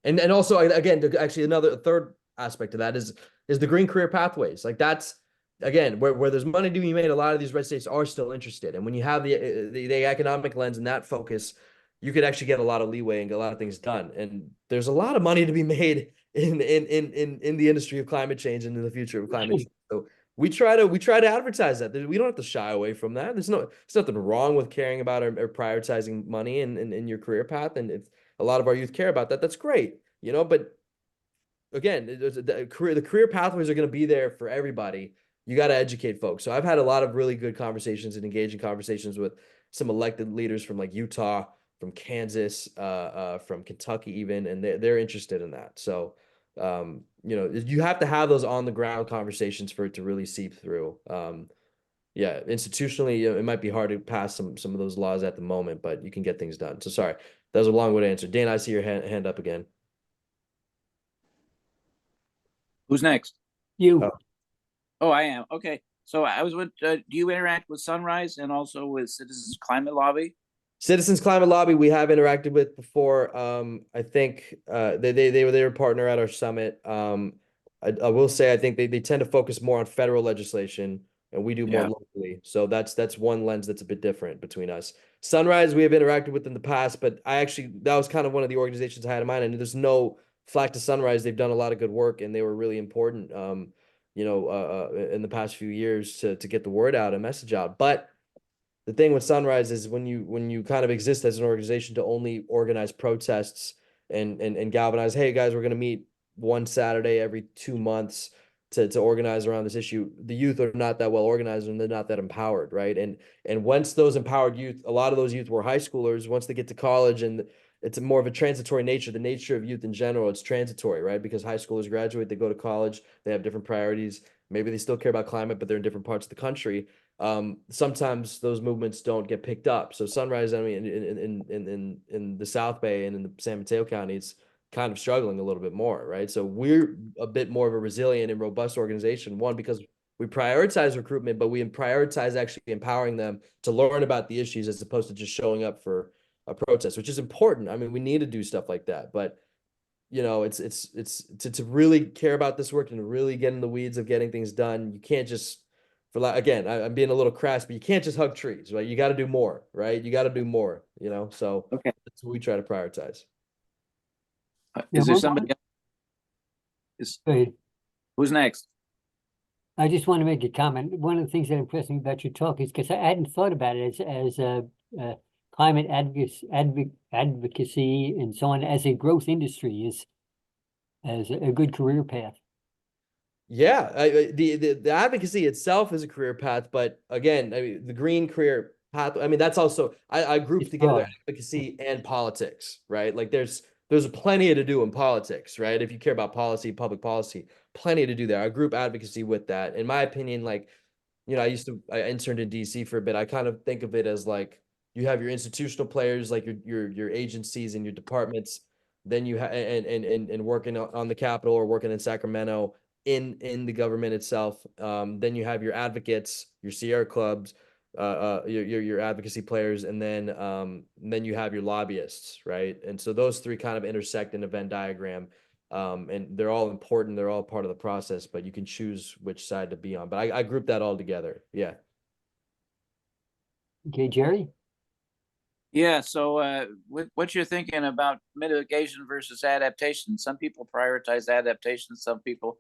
And also, again, actually a third aspect of that is the green career pathways. Like that's, again, where there's money to be made, a lot of these red states are still interested. And when you have the economic lens and that focus, you could actually get a lot of leeway and get a lot of things done. And there's a lot of money to be made in the industry of climate change and in the future of climate change. So we try to advertise that. We don't have to shy away from that. There's nothing wrong with caring about or prioritizing money in your career path. And if a lot of our youth care about that, that's great, you know. But again, the career pathways are going to be there for everybody. You got to educate folks. So I've had a lot of really good conversations and engaging conversations with some elected leaders from like Utah, from Kansas, from Kentucky even, and they're interested in that. So, you know, you have to have those on the ground conversations for it to really seep through. yeah, institutionally, it might be hard to pass some of those laws at the moment, but you can get things done. So sorry, that was a long way to answer. Dan, I see your hand up again. Who's next? You, Oh. Oh, I am. Okay. So I was with, do you interact with Sunrise and also with Citizens Climate Lobby? Citizens Climate Lobby, we have interacted with before. I think they were a partner at our summit. I will say I think they tend to focus more on federal legislation, and we do more Yeah. locally. So that's one lens that's a bit different between us. Sunrise, we have interacted with in the past, but that was kind of one of the organizations I had in mind. And there's no flack to Sunrise. They've done a lot of good work, and they were really important, in the past few years to get the word out and message out. But the thing with Sunrise is when you kind of exist as an organization to only organize protests and galvanize, hey guys, we're gonna meet one Saturday every 2 months to organize around this issue. The youth are not that well organized and they're not that empowered, right? And once those empowered youth, a lot of those youth were high schoolers, once they get to college, and it's more of a transitory nature, the nature of youth in general, it's transitory, right? Because high schoolers graduate, they go to college, they have different priorities. Maybe they still care about climate, but they're in different parts of the country. Sometimes those movements don't get picked up. So Sunrise, I mean, in the South Bay and in the San Mateo County, it's kind of struggling a little bit more, right? So we're a bit more of a resilient and robust organization. One, because we prioritize recruitment, but we prioritize actually empowering them to learn about the issues as opposed to just showing up for a protest, which is important. I mean, we need to do stuff like that, but it's to really care about this work and to really get in the weeds of getting things done. You can't just, again, I'm being a little crass, but you can't just hug trees, right? You got to do more, right? You got to do more, so Okay. that's what we try to prioritize. Yeah, Is there well, somebody else? go ahead. Who's next? I just want to make a comment. One of the things that impressed me about your talk is because I hadn't thought about it as climate advocacy and so on as a growth industry as a good career path. Yeah, the advocacy itself is a career path, but again, I mean, the green career path, I mean, that's also, I group It's together broad. advocacy and politics, right? Like there's plenty to do in politics, right? If you care about policy, public policy, plenty to do there. I group advocacy with that. In my opinion, like, I interned in DC for a bit. I kind of think of it as like you have your institutional players, like your agencies and your departments. Then you have and working on the Capitol or working in Sacramento in the government itself. Then you have your advocates, your Sierra clubs, your advocacy players, and then you have your lobbyists, right? And so those three kind of intersect in a Venn diagram. And they're all important. They're all part of the process, but you can choose which side to be on. But I group that all together. Yeah. Okay, Jerry? Yeah. So, what you're thinking about mitigation versus adaptation? Some people prioritize adaptation. Some people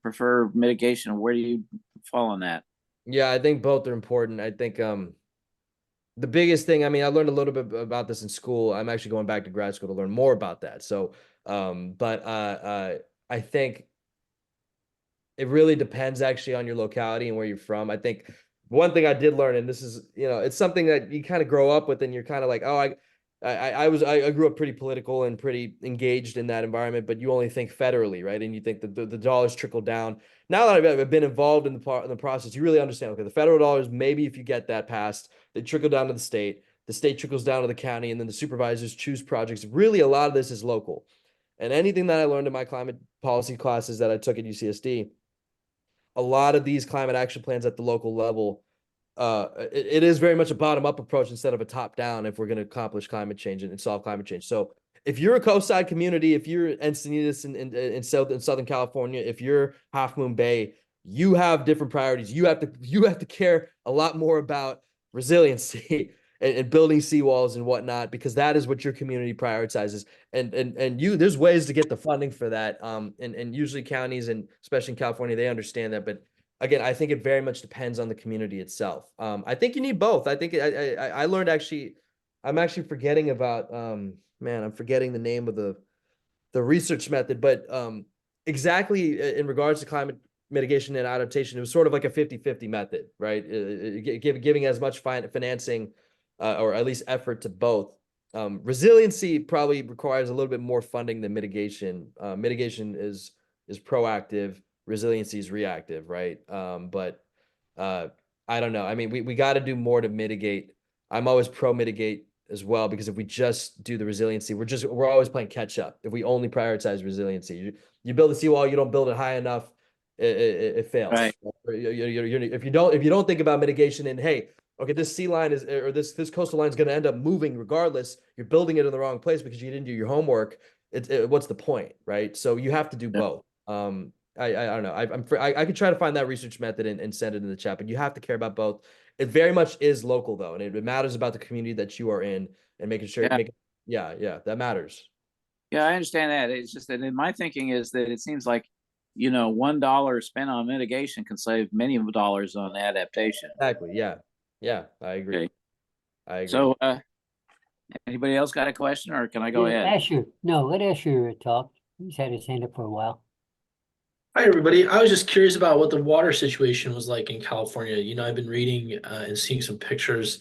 prefer mitigation. Where do you fall on that? Yeah, I think both are important. I think the biggest thing, I mean, I learned a little bit about this in school. I'm actually going back to grad school to learn more about that. So, but I think it really depends actually on your locality and where you're from. I think one thing I did learn, and this is, it's something that you kind of grow up with and you're kind of like, oh, I grew up pretty political and pretty engaged in that environment, but you only think federally, right? And you think that the dollars trickle down. Now that I've been involved in the process, you really understand, okay, the federal dollars, maybe if you get that passed, they trickle down to the state trickles down to the county, and then the supervisors choose projects. Really, a lot of this is local. And anything that I learned in my climate policy classes that I took at UCSD, a lot of these climate action plans at the local level, it is very much a bottom-up approach instead of a top-down if we're going to accomplish climate change and solve climate change. So if you're a coastside community, if you're Encinitas in Southern California, if you're Half Moon Bay, you have different priorities. You have to care a lot more about resiliency and building seawalls and whatnot, because that is what your community prioritizes. And there's ways to get the funding for that. And usually counties, and especially in California, they understand that. But again, I think it very much depends on the community itself. I think you need both. I think I learned actually, I'm actually forgetting about, I'm forgetting the name of the research method, but exactly in regards to climate mitigation and adaptation, it was sort of like a 50-50 method, right? Giving as much financing or at least effort to both. Resiliency probably requires a little bit more funding than mitigation. Mitigation is proactive. Resiliency is reactive, right? But I don't know. I mean, we got to do more to mitigate. I'm always pro mitigate as well, because if we just do the resiliency, we're always playing catch up. If we only prioritize resiliency, you build a seawall, you don't build it high enough, it fails. Right. If you don't think about mitigation, and hey, okay, this sea line is, or this coastal line is going to end up moving regardless. You're building it in the wrong place because you didn't do your homework. What's the point, right? So you have to do both. I don't know. I could try to find that research method and send it in the chat, but you have to care about both. It very much is local though, and it matters about the community that you are in and making sure. Yeah. That matters. Yeah, I understand that. It's just that my thinking is that it seems like, $1 spent on mitigation can save many of dollars on adaptation. Exactly. Yeah. I agree. Okay. I agree. So, anybody else got a question, or can I go ahead? Asher, no, let Asher talk. He's had his hand up for a while. Hi, everybody. I was just curious about what the water situation was like in California. I've been reading and seeing some pictures,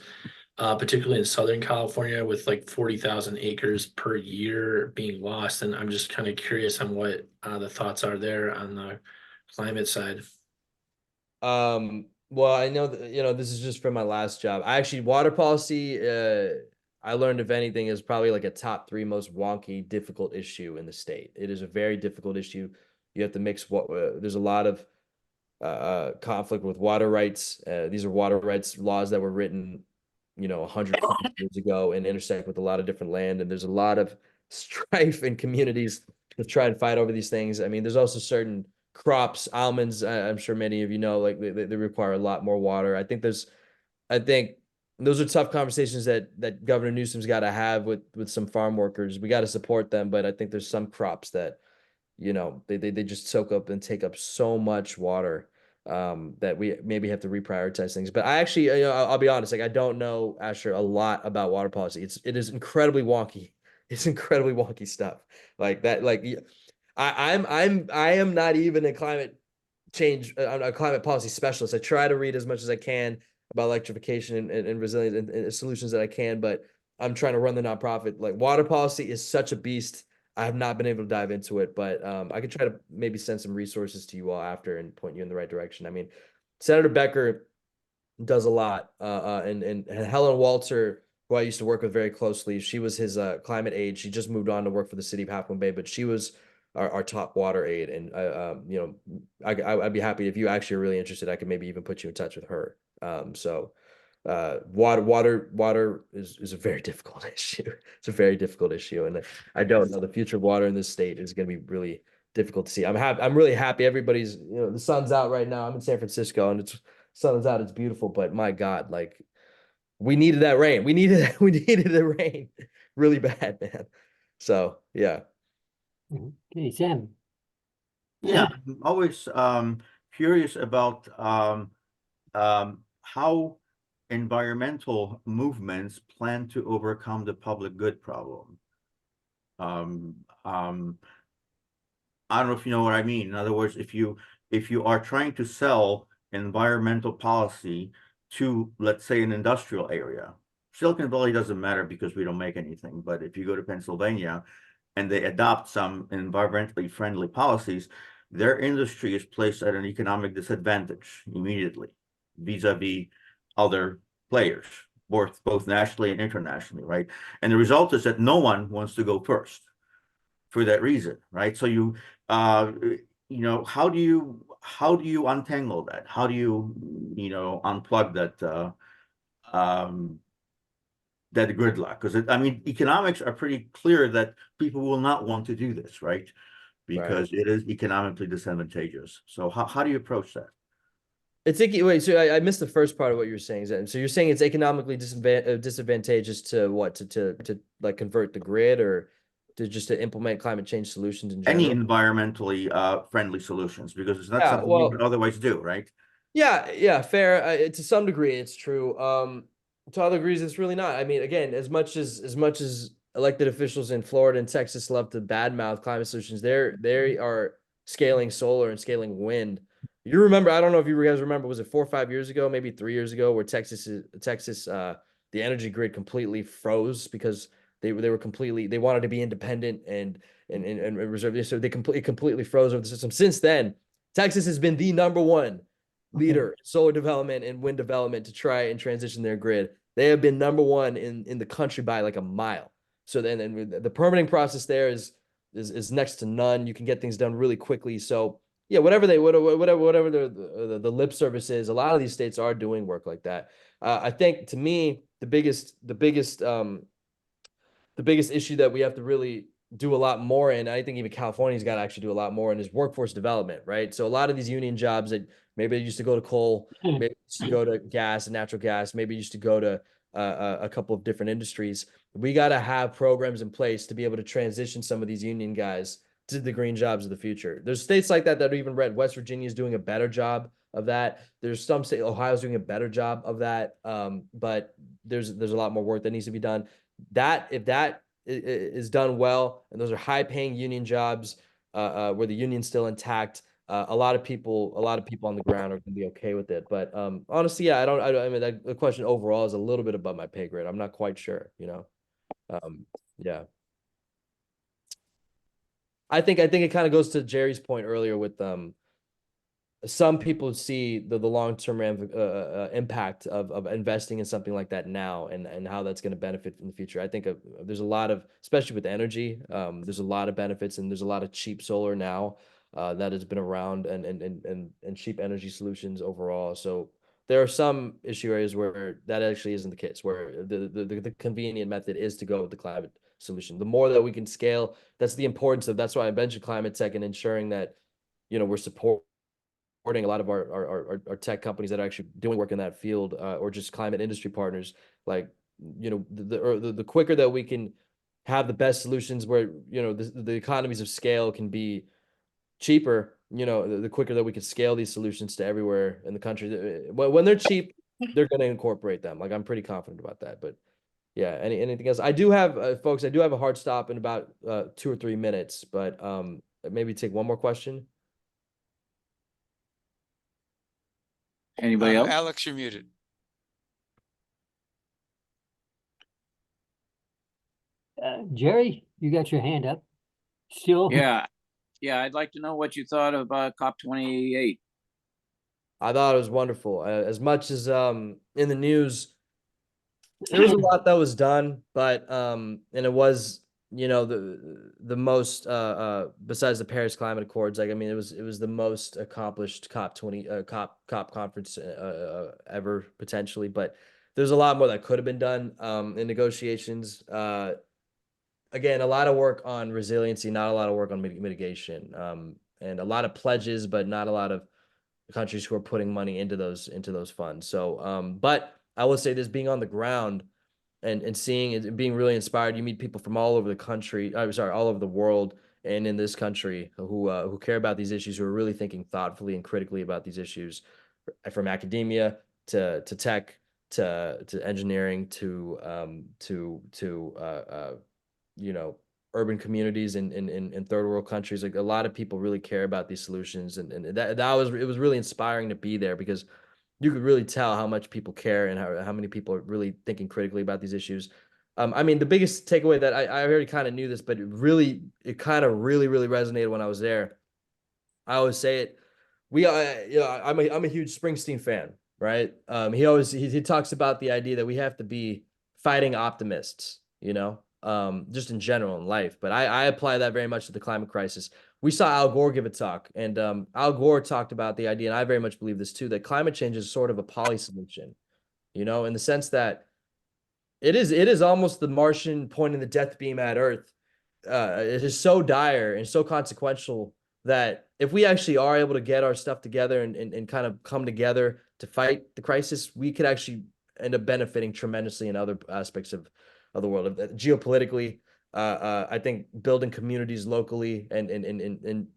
particularly in Southern California, with like 40,000 acres per year being lost. And I'm just kind of curious on what the thoughts are there on the climate side. Well, I know that, this is just from my last job. Water policy, I learned, if anything, is probably like a top 3 most wonky, difficult issue in the state. It is a very difficult issue. You have to mix there's a lot of conflict with water rights. These are water rights laws that were written, 100 years ago, and intersect with a lot of different land. And there's a lot of strife in communities to try and fight over these things. I mean, there's also certain crops, almonds, I'm sure many of you know, like they require a lot more water. I think those are tough conversations that Governor Newsom's got to have with some farm workers. We got to support them, but I think there's some crops that, they just soak up and take up so much water that we maybe have to reprioritize things. But I actually, I'll be honest, like I don't know, Asher, a lot about water policy. It is incredibly wonky. It's incredibly wonky stuff like that. Like I am not even a climate change, a climate policy specialist. I try to read as much as I can about electrification and resilience and solutions that I can, but I'm trying to run the nonprofit. Like water policy is such a beast. I have not been able to dive into it, but I could try to maybe send some resources to you all after and point you in the right direction. I mean, Senator Becker does a lot, and Helen Walter, who I used to work with very closely, she was his climate aide. She just moved on to work for the city of Half Moon Bay, but she was our top water aide. And I'd be happy if you actually are really interested. I could maybe even put you in touch with her. Water is a very difficult issue. It's a very difficult issue, and I don't know, the future of water in this state is going to be really difficult to see. I'm really happy everybody's, the sun's out right now. I'm in San Francisco and sun's out. It's beautiful, but my God, like we needed that rain. We needed the rain really bad, man. So yeah. Okay, Sam. Yeah, I'm always curious about how environmental movements plan to overcome the public good problem. I don't know if you know what I mean. In other words, if you are trying to sell environmental policy to, let's say, an industrial area, Silicon Valley doesn't matter because we don't make anything. But if you go to Pennsylvania and they adopt some environmentally friendly policies, their industry is placed at an economic disadvantage immediately vis-a-vis other players, both nationally and internationally, right? And the result is that no one wants to go first for that reason, right? So how do you untangle that? How do you unplug that gridlock? Because economics are pretty clear that people will not want to do this, right? Because it is economically disadvantageous. So how do you approach that? Wait, so I missed the first part of what you were saying. So you're saying it's economically disadvantageous to what? To like convert the grid, or to implement climate change solutions in general? Any environmentally friendly solutions, because it's not something you would otherwise do, right? Yeah, fair. To some degree, it's true. To other degrees, it's really not. I mean, again, as much as elected officials in Florida and Texas love to badmouth climate solutions, they are scaling solar and scaling wind. You remember, I don't know if you guys remember, was it 4 or 5 years ago, maybe 3 years ago, where Texas, the energy grid completely froze because they wanted to be independent and reserve. So they completely froze over the system. Since then, Texas has been the number one leader in solar development and wind development to try and transition their grid. They have been number one in the country by like a mile. So then the permitting process there is next to none. You can get things done really quickly. So yeah, whatever the lip service is, a lot of these states are doing work like that. I think to me the biggest issue that we have to really do a lot more in, I think even California's got to actually do a lot more in, is workforce development, right? So a lot of these union jobs that maybe they used to go to coal, maybe they used to go to gas and natural gas, maybe used to go to a couple of different industries. We got to have programs in place to be able to transition some of these union guys to the green jobs of the future. There's states like that that are even red. West Virginia is doing a better job of that. There's some state, Ohio's doing a better job of that. But there's a lot more work that needs to be done. If that is done well, and those are high-paying union jobs where the union's still intact, a lot of people on the ground are going to be okay with it. But honestly, yeah, I mean, the question overall is a little bit above my pay grade. I'm not quite sure, yeah. I think it kind of goes to Jerry's point earlier with some people see the long-term impact of investing in something like that now, and how that's going to benefit in the future. I think there's a lot of, especially with energy, there's a lot of benefits, and there's a lot of cheap solar now that has been around, and cheap energy solutions overall. So there are some issue areas where that actually isn't the case, where the convenient method is to go with the climate solution. The more that we can scale, that's the importance of, that's why I mentioned climate tech and ensuring that, we're supporting a lot of our tech companies that are actually doing work in that field, or just climate industry partners. Like, the quicker that we can have the best solutions where, the economies of scale can be cheaper, the quicker that we can scale these solutions to everywhere in the country. When they're cheap, they're going to incorporate them. Like, I'm pretty confident about that. But yeah, anything else? I do have, folks, I do have a hard stop in about 2 or 3 minutes, but maybe take one more question. Anybody else? Alex, you're muted. Jerry, you got your hand up. Still? Yeah, I'd like to know what you thought of COP28. I thought it was wonderful. As much as in the news, there was a lot that was done, but and it was, the most besides the Paris Climate Accords, like, I mean, it was the most accomplished COP conference ever, potentially. But there's a lot more that could have been done in negotiations. Again, a lot of work on resiliency, not a lot of work on mitigation, and a lot of pledges, but not a lot of countries who are putting money into those funds. So, but I will say this, being on the ground and seeing it, being really inspired, you meet people from all over the country, all over the world, and in this country who care about these issues, who are really thinking thoughtfully and critically about these issues, from academia to tech to engineering to urban communities in third world countries. Like, a lot of people really care about these solutions, and it was really inspiring to be there, because you could really tell how much people care and how many people are really thinking critically about these issues. I mean, the biggest takeaway that I already kind of knew this, but it kind of really resonated when I was there. I always say it. I'm a huge Springsteen fan, right? He talks about the idea that we have to be fighting optimists, just in general in life. But I apply that very much to the climate crisis. We saw Al Gore give a talk, and Al Gore talked about the idea, and I very much believe this too, that climate change is sort of a poly solution, in the sense that it is almost the Martian pointing the death beam at Earth. It is so dire and so consequential that if we actually are able to get our stuff together and kind of come together to fight the crisis, we could actually end up benefiting tremendously in other aspects of the world. Geopolitically, I think building communities locally and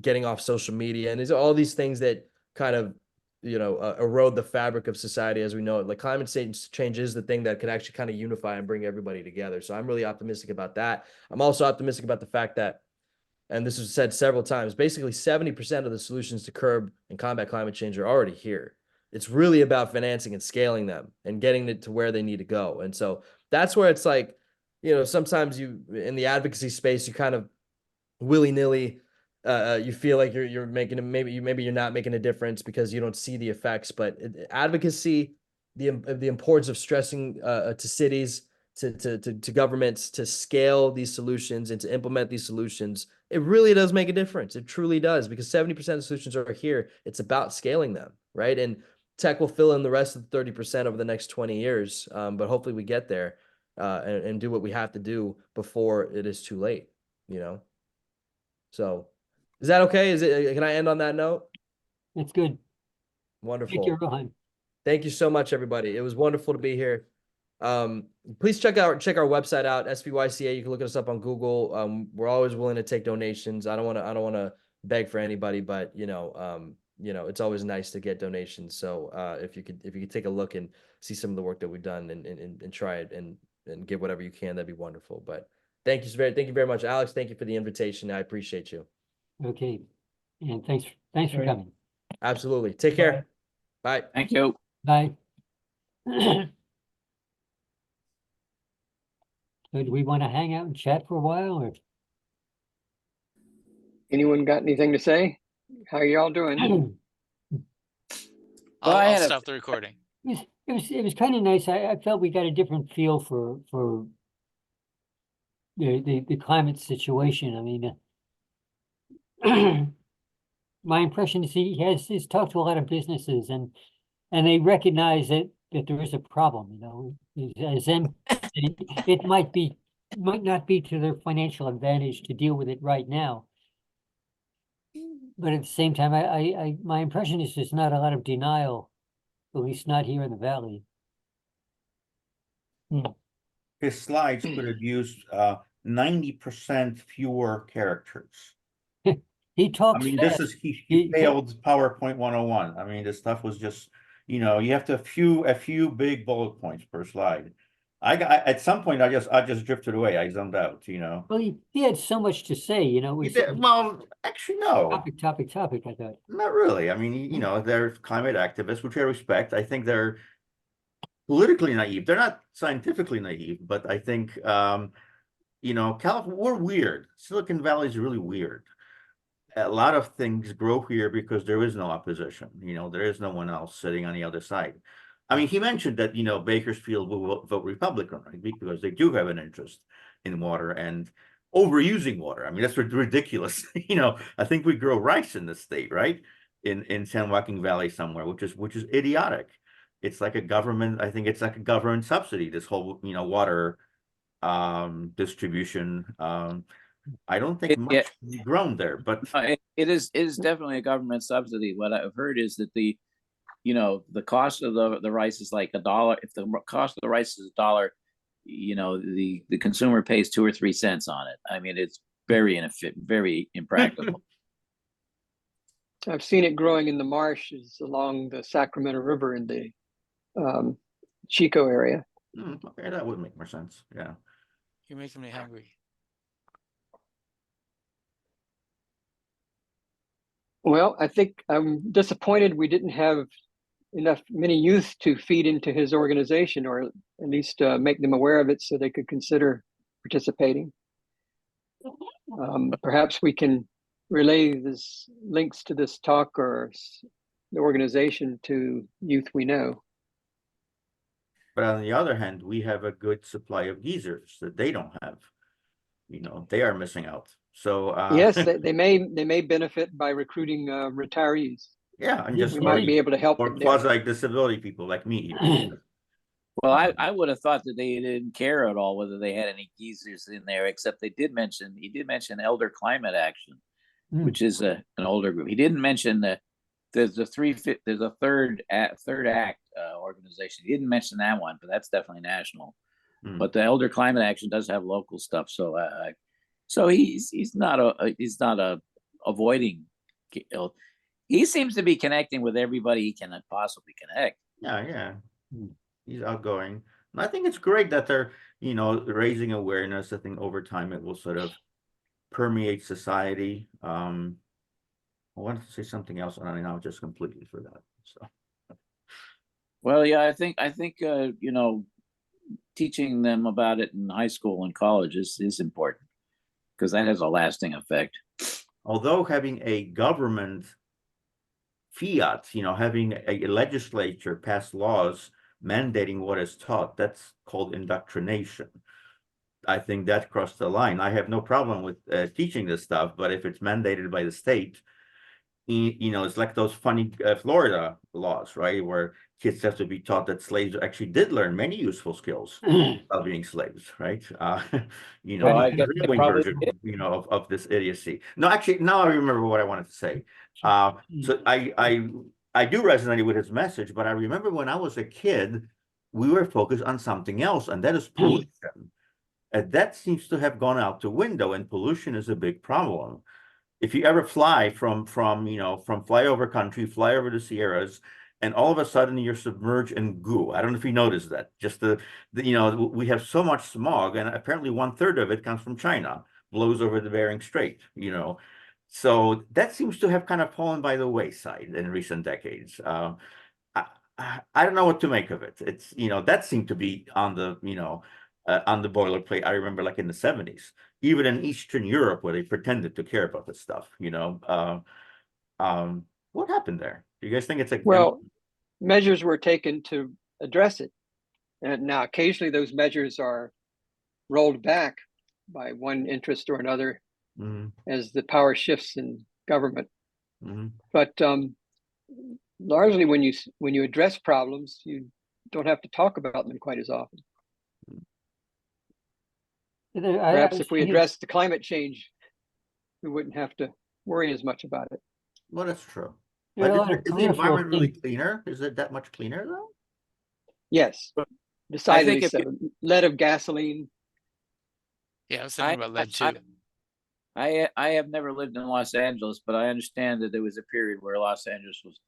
getting off social media, and there's all these things that kind of erode the fabric of society as we know it. Like, climate change is the thing that can actually kind of unify and bring everybody together. So I'm really optimistic about that. I'm also optimistic about the fact that, and this was said several times, basically 70% of the solutions to curb and combat climate change are already here. It's really about financing and scaling them and getting it to where they need to go. And so that's where it's like, sometimes you, in the advocacy space, you kind of willy-nilly you feel like you're making a, maybe you're not making a difference because you don't see the effects. But advocacy, the importance of stressing to cities, to governments to scale these solutions and to implement these solutions, it really does make a difference. It truly does, because 70% of the solutions are here. It's about scaling them, right? And tech will fill in the rest of the 30% over the next 20 years. But hopefully we get there and do what we have to do before it is too late, you know? So is that okay? Can I end on that note? That's good. Wonderful. Thank you, Rohan. Thank you so much, everybody. It was wonderful to be here. Please check our website out, SVYCA. You can look us up on Google. We're always willing to take donations. I don't want to beg for anybody, but it's always nice to get donations. So if you could take a look and see some of the work that we've done and try it and give whatever you can, that'd be wonderful. But thank you very much, Alex. Thank you for the invitation. I appreciate you. Okay. And thanks for All right. coming. Absolutely. Take care. Bye. Thank you. Bye. So do we want to hang out and chat for a while, or? Anyone got anything to say? How are y'all doing? Well, I I'll had a- stop the recording. It was kind of nice. I felt we got a different feel for the climate situation. I mean, my impression is he's talked to a lot of businesses and they recognize that there is a problem. As them, it might not be to their financial advantage to deal with it right now. But at the same time, my impression is there's not a lot of denial, at least not here in the valley. His slides could have used 90% fewer characters. He I talks mean, fast. he failed PowerPoint 101. I mean, this stuff was just, you have to a few big bullet points per slide. At some point I just drifted away. I zoned out, Well, he had so much to say, it was Well, actually, no, topic, I thought. not really. I mean, they're climate activists, which I respect. I think they're politically naive. They're not scientifically naive, but I think, California, we're weird. Silicon Valley is really weird. A lot of things grow here because there is no opposition. There is no one else sitting on the other side. I mean, he mentioned that, Bakersfield will vote Republican, right? Because they do have an interest in water and overusing water. I mean, that's ridiculous. I think we grow rice in this state, right? In San Joaquin Valley somewhere, which is idiotic. It's like a government, I think it's like a government subsidy, this whole, water distribution. I don't think much has grown there, but it is definitely a government subsidy. What I've heard is that the cost of the rice is like $1. If the cost of the rice is $1, the consumer pays 2 or 3 cents on it. I mean, it's very very impractical. I've seen it growing in the marshes along the Sacramento River in the Chico area. Okay, that would make more sense. Yeah. You're making me hungry. Well, I think I'm disappointed we didn't have many youth to feed into his organization, or at least make them aware of it so they could consider participating. Perhaps we can relay this links to this talk or the organization to youth we know. But on the other hand, we have a good supply of geezers that they don't have. They are missing out. So yes, they may benefit by recruiting retirees. Yeah, and just we might be able to help or them there. quasi-disability people like me. Well, I would have thought that they didn't care at all whether they had any geezers in there, except he did mention Elder Climate Action, which is an older group. He didn't mention there's a third act organization. He didn't mention that one, but that's definitely national. But the Elder Climate Action does have local stuff, so he's not avoiding. He seems to be connecting with everybody he can possibly connect. Yeah. He's outgoing. And I think it's great that they're, raising awareness. I think over time it will sort of permeate society. I wanted to say something else and I now just completely forgot. So well, yeah, I think teaching them about it in high school and college is important, because that has a lasting effect. although having a government fiat, having a legislature pass laws mandating what is taught, that's called indoctrination. I think that crossed the line. I have no problem with teaching this stuff, but if it's mandated by the state, it's like those funny Florida laws, right? Where kids have to be taught that slaves actually did learn many useful skills while being slaves, right? Well, I guess they revealing probably version, did. of this idiocy. No, actually, now I remember what I wanted to say. So I do resonate with his message, but I remember when I was a kid, we were focused on something else, and that is pollution. And that seems to have gone out the window, and pollution is a big problem. If you ever fly from flyover country, fly over the Sierras, and all of a sudden you're submerged in goo. I don't know if you noticed that. Just we have so much smog, and apparently 1/3 of it comes from China, blows over the Bering Strait. So that seems to have kind of fallen by the wayside in recent decades. I don't know what to make of it. It's that seemed to be on the boilerplate. I remember like in the 70s, even in Eastern Europe, where they pretended to care about this stuff. What happened there? Do you guys think it's Well, measures were taken to address it. And now occasionally those measures are rolled back by one interest or another as the power shifts in government. But largely when you address problems, you don't have to talk about them quite as often. Perhaps if we address the climate change, we wouldn't have to worry as much about it. Well, that's true. There are a But lot of is the peripheral environment really things. cleaner? Is it that much cleaner though? Yes, decidedly if so. Lead of gasoline. Yeah, I was thinking about lead too. I have never lived in Los Angeles, but I understand that there was a period where Los Angeles was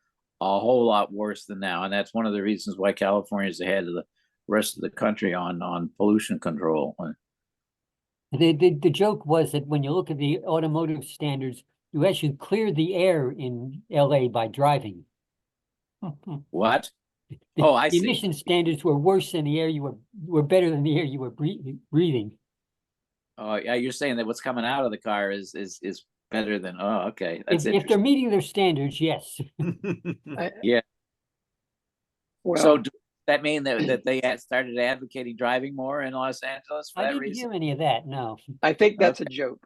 a whole lot worse than now, and that's one of the reasons why California is ahead of the rest of the country on pollution control. The joke was that when you look at the automotive standards, you actually clear the air in LA by driving. What? The, I the see. emission standards were worse than the air you were better than the air you were breathing. Oh, yeah, you're saying that what's coming out of the car is better than. Oh, okay, that's If they're meeting their standards, yes. Yeah. Well, So does that mean that they had started advocating driving more in Los Angeles for I that didn't reason? hear any of that. No. I think that's a joke.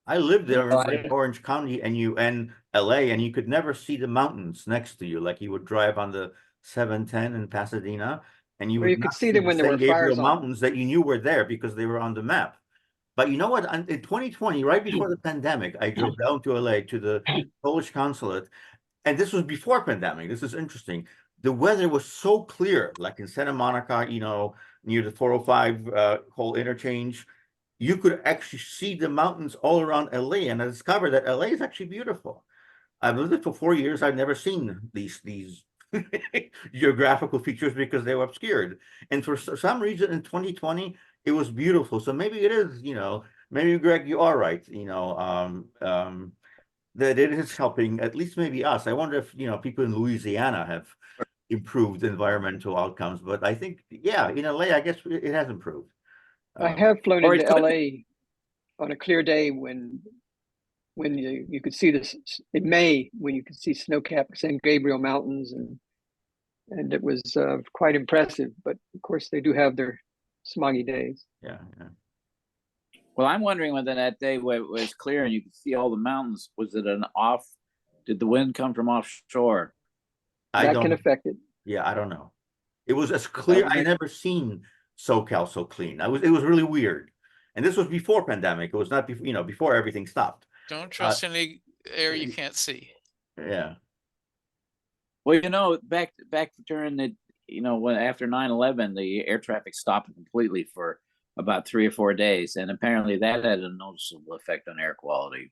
I lived there Well, in Orange County and LA, and you could never see the mountains next to you. Like you would drive on the 710 in Pasadena, and you Or would you could not see them when there San were Gabriel fires on. Mountains that you knew were there because they were on the map. But you know what? In 2020, right before the pandemic, I drove down to LA to the Polish consulate, and this was before pandemic. This is interesting. The weather was so clear, like in Santa Monica, near the 405 whole interchange. You could actually see the mountains all around LA, and I discovered that LA is actually beautiful. I've lived it for 4 years. I've never seen these geographical features because they were obscured. And for some reason in 2020, it was beautiful. So maybe it is, maybe Greg, you are right, that it is helping at least maybe us. I wonder if, people in Louisiana have improved environmental outcomes, but I think, yeah, in LA, I guess it has improved. I have flown or into it could LA on a clear day when you could see this in May, when you could see snow-capped San Gabriel Mountains, and it was quite impressive. But of course, they do have their smoggy days. Yeah. Well, I'm wondering whether that day where it was clear and you could see all the mountains, was it did the wind come from offshore? That can affect it. Yeah, I don't know. It was as clear. I never seen SoCal so clean. It was really weird. And this was before pandemic. It was not before, before everything stopped. Don't trust any air you can't see. Yeah. Well, back during the, when after 9/11, the air traffic stopped completely for about 3 or 4 days. And apparently that had a noticeable effect on air quality.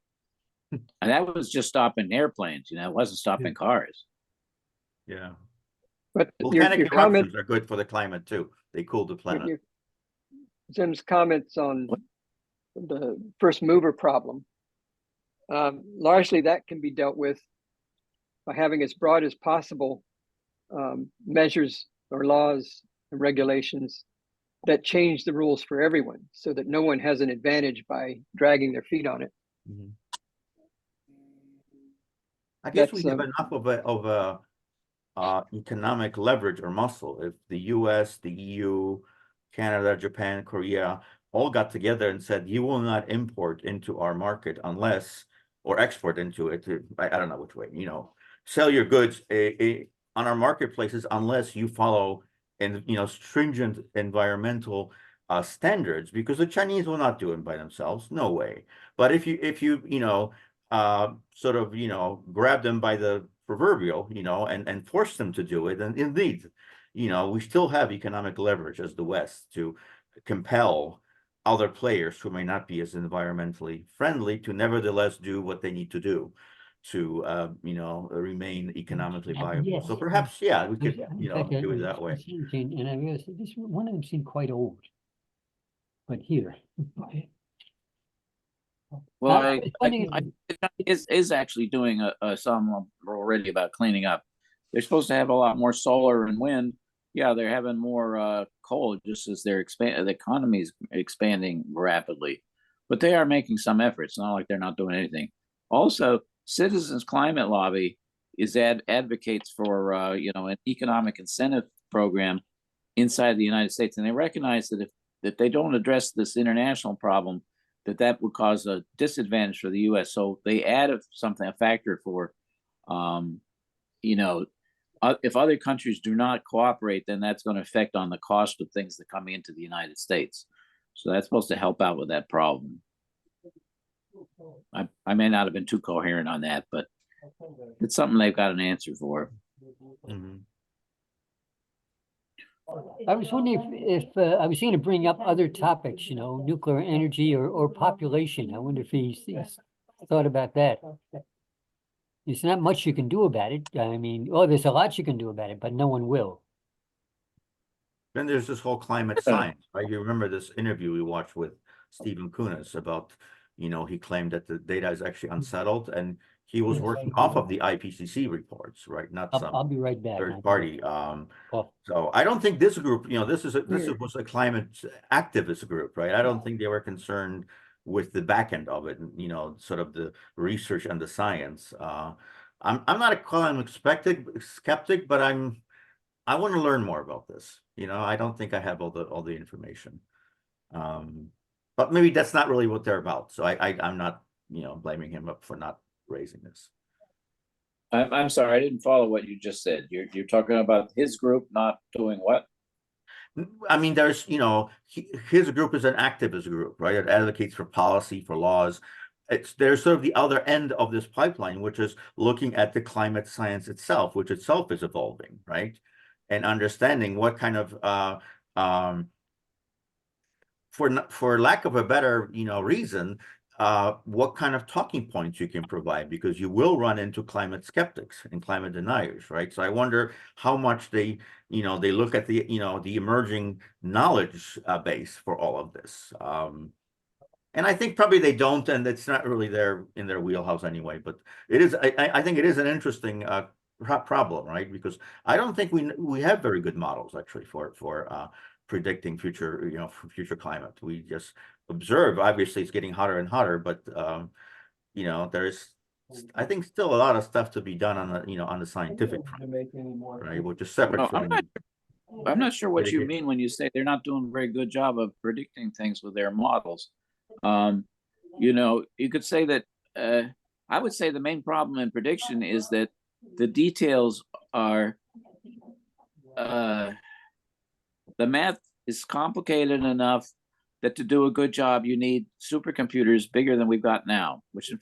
And that was just stopping airplanes, it wasn't stopping cars. Yeah. But Volcanic your comment eruptions are good for the climate too. They cool the planet. Jim's comments on the first mover problem, largely that can be dealt with by having as broad as possible measures or laws and regulations that change the rules for everyone, so that no one has an advantage by dragging their feet on it. Mhm. I guess we That's, have enough of a economic leverage or muscle. If the US, the EU, Canada, Japan, Korea all got together and said, you will not import into our market unless, or export into it, I don't know which way, you know, sell your goods on our marketplaces unless you follow and stringent environmental standards, because the Chinese will not do it by themselves. No way. But if you sort of grab them by the proverbial, and force them to do it, and indeed, we still have economic leverage as the West to compel other players who may not be as environmentally friendly to nevertheless do what they need to do to remain economically viable. Yes. So perhaps, yeah, we could In fact, do it that way. And I realized that this one of them seemed quite old. But here. Well, it's funny- is actually doing some already about cleaning up. They're supposed to have a lot more solar and wind. Yeah, they're having more coal just as the economy is expanding rapidly. But they are making some efforts. It's not like they're not doing anything. Also, Citizens Climate Lobby advocates for an economic incentive program inside the United States, and they recognize that if they don't address this international problem, that would cause a disadvantage for the U.S. So they add a factor for, if other countries do not cooperate, then that's going to affect on the cost of things that come into the United States. So that's supposed to help out with that problem. I may not have been too coherent on that, but it's something they've got an answer for. Mm-hmm. I was wondering if I was going to bring up other topics, nuclear energy or population. I wonder if he's thought about that. There's not much you can do about it. I mean, there's a lot you can do about it, but no one will. Then there's this whole climate science, right? You remember this interview we watched with Stephen Kunis about, he claimed that the data is actually unsettled, and he was working off of the IPCC reports, right? Not some I'll be right back. third party. Oh. So I don't think this group, this was a climate activist group, right? I don't think they were concerned with the back end of it, and sort of the research and the science. I'm not a climate skeptic, but I want to learn more about this. I don't think I have all the information. But maybe that's not really what they're about. So I'm not, blaming him up for not raising this. I'm sorry, I didn't follow what you just said. You're talking about his group not doing what? I mean, there's, his group is an activist group, right? It advocates for policy, for laws. There's sort of the other end of this pipeline, which is looking at the climate science itself, which itself is evolving, right? And understanding what kind of, for lack of a better, reason, what kind of talking points you can provide, because you will run into climate skeptics and climate deniers, right? So I wonder how much they look at the, the emerging knowledge base for all of this. And I think probably they don't, and it's not really in their wheelhouse anyway. But it is, I think it is an interesting problem, right? Because I don't think we have very good models actually for predicting future, future climate. We just observe. Obviously, it's getting hotter and hotter, but there's, I think, still a lot of stuff to be done on the, on the scientific front, right? Which is separate from. I'm not sure what you mean when you say they're not doing a very good job of predicting things with their models. You could say that. I would say the main problem in prediction is that the details are. The math is complicated enough that to do a good job, you need supercomputers bigger than we've got now, which in fact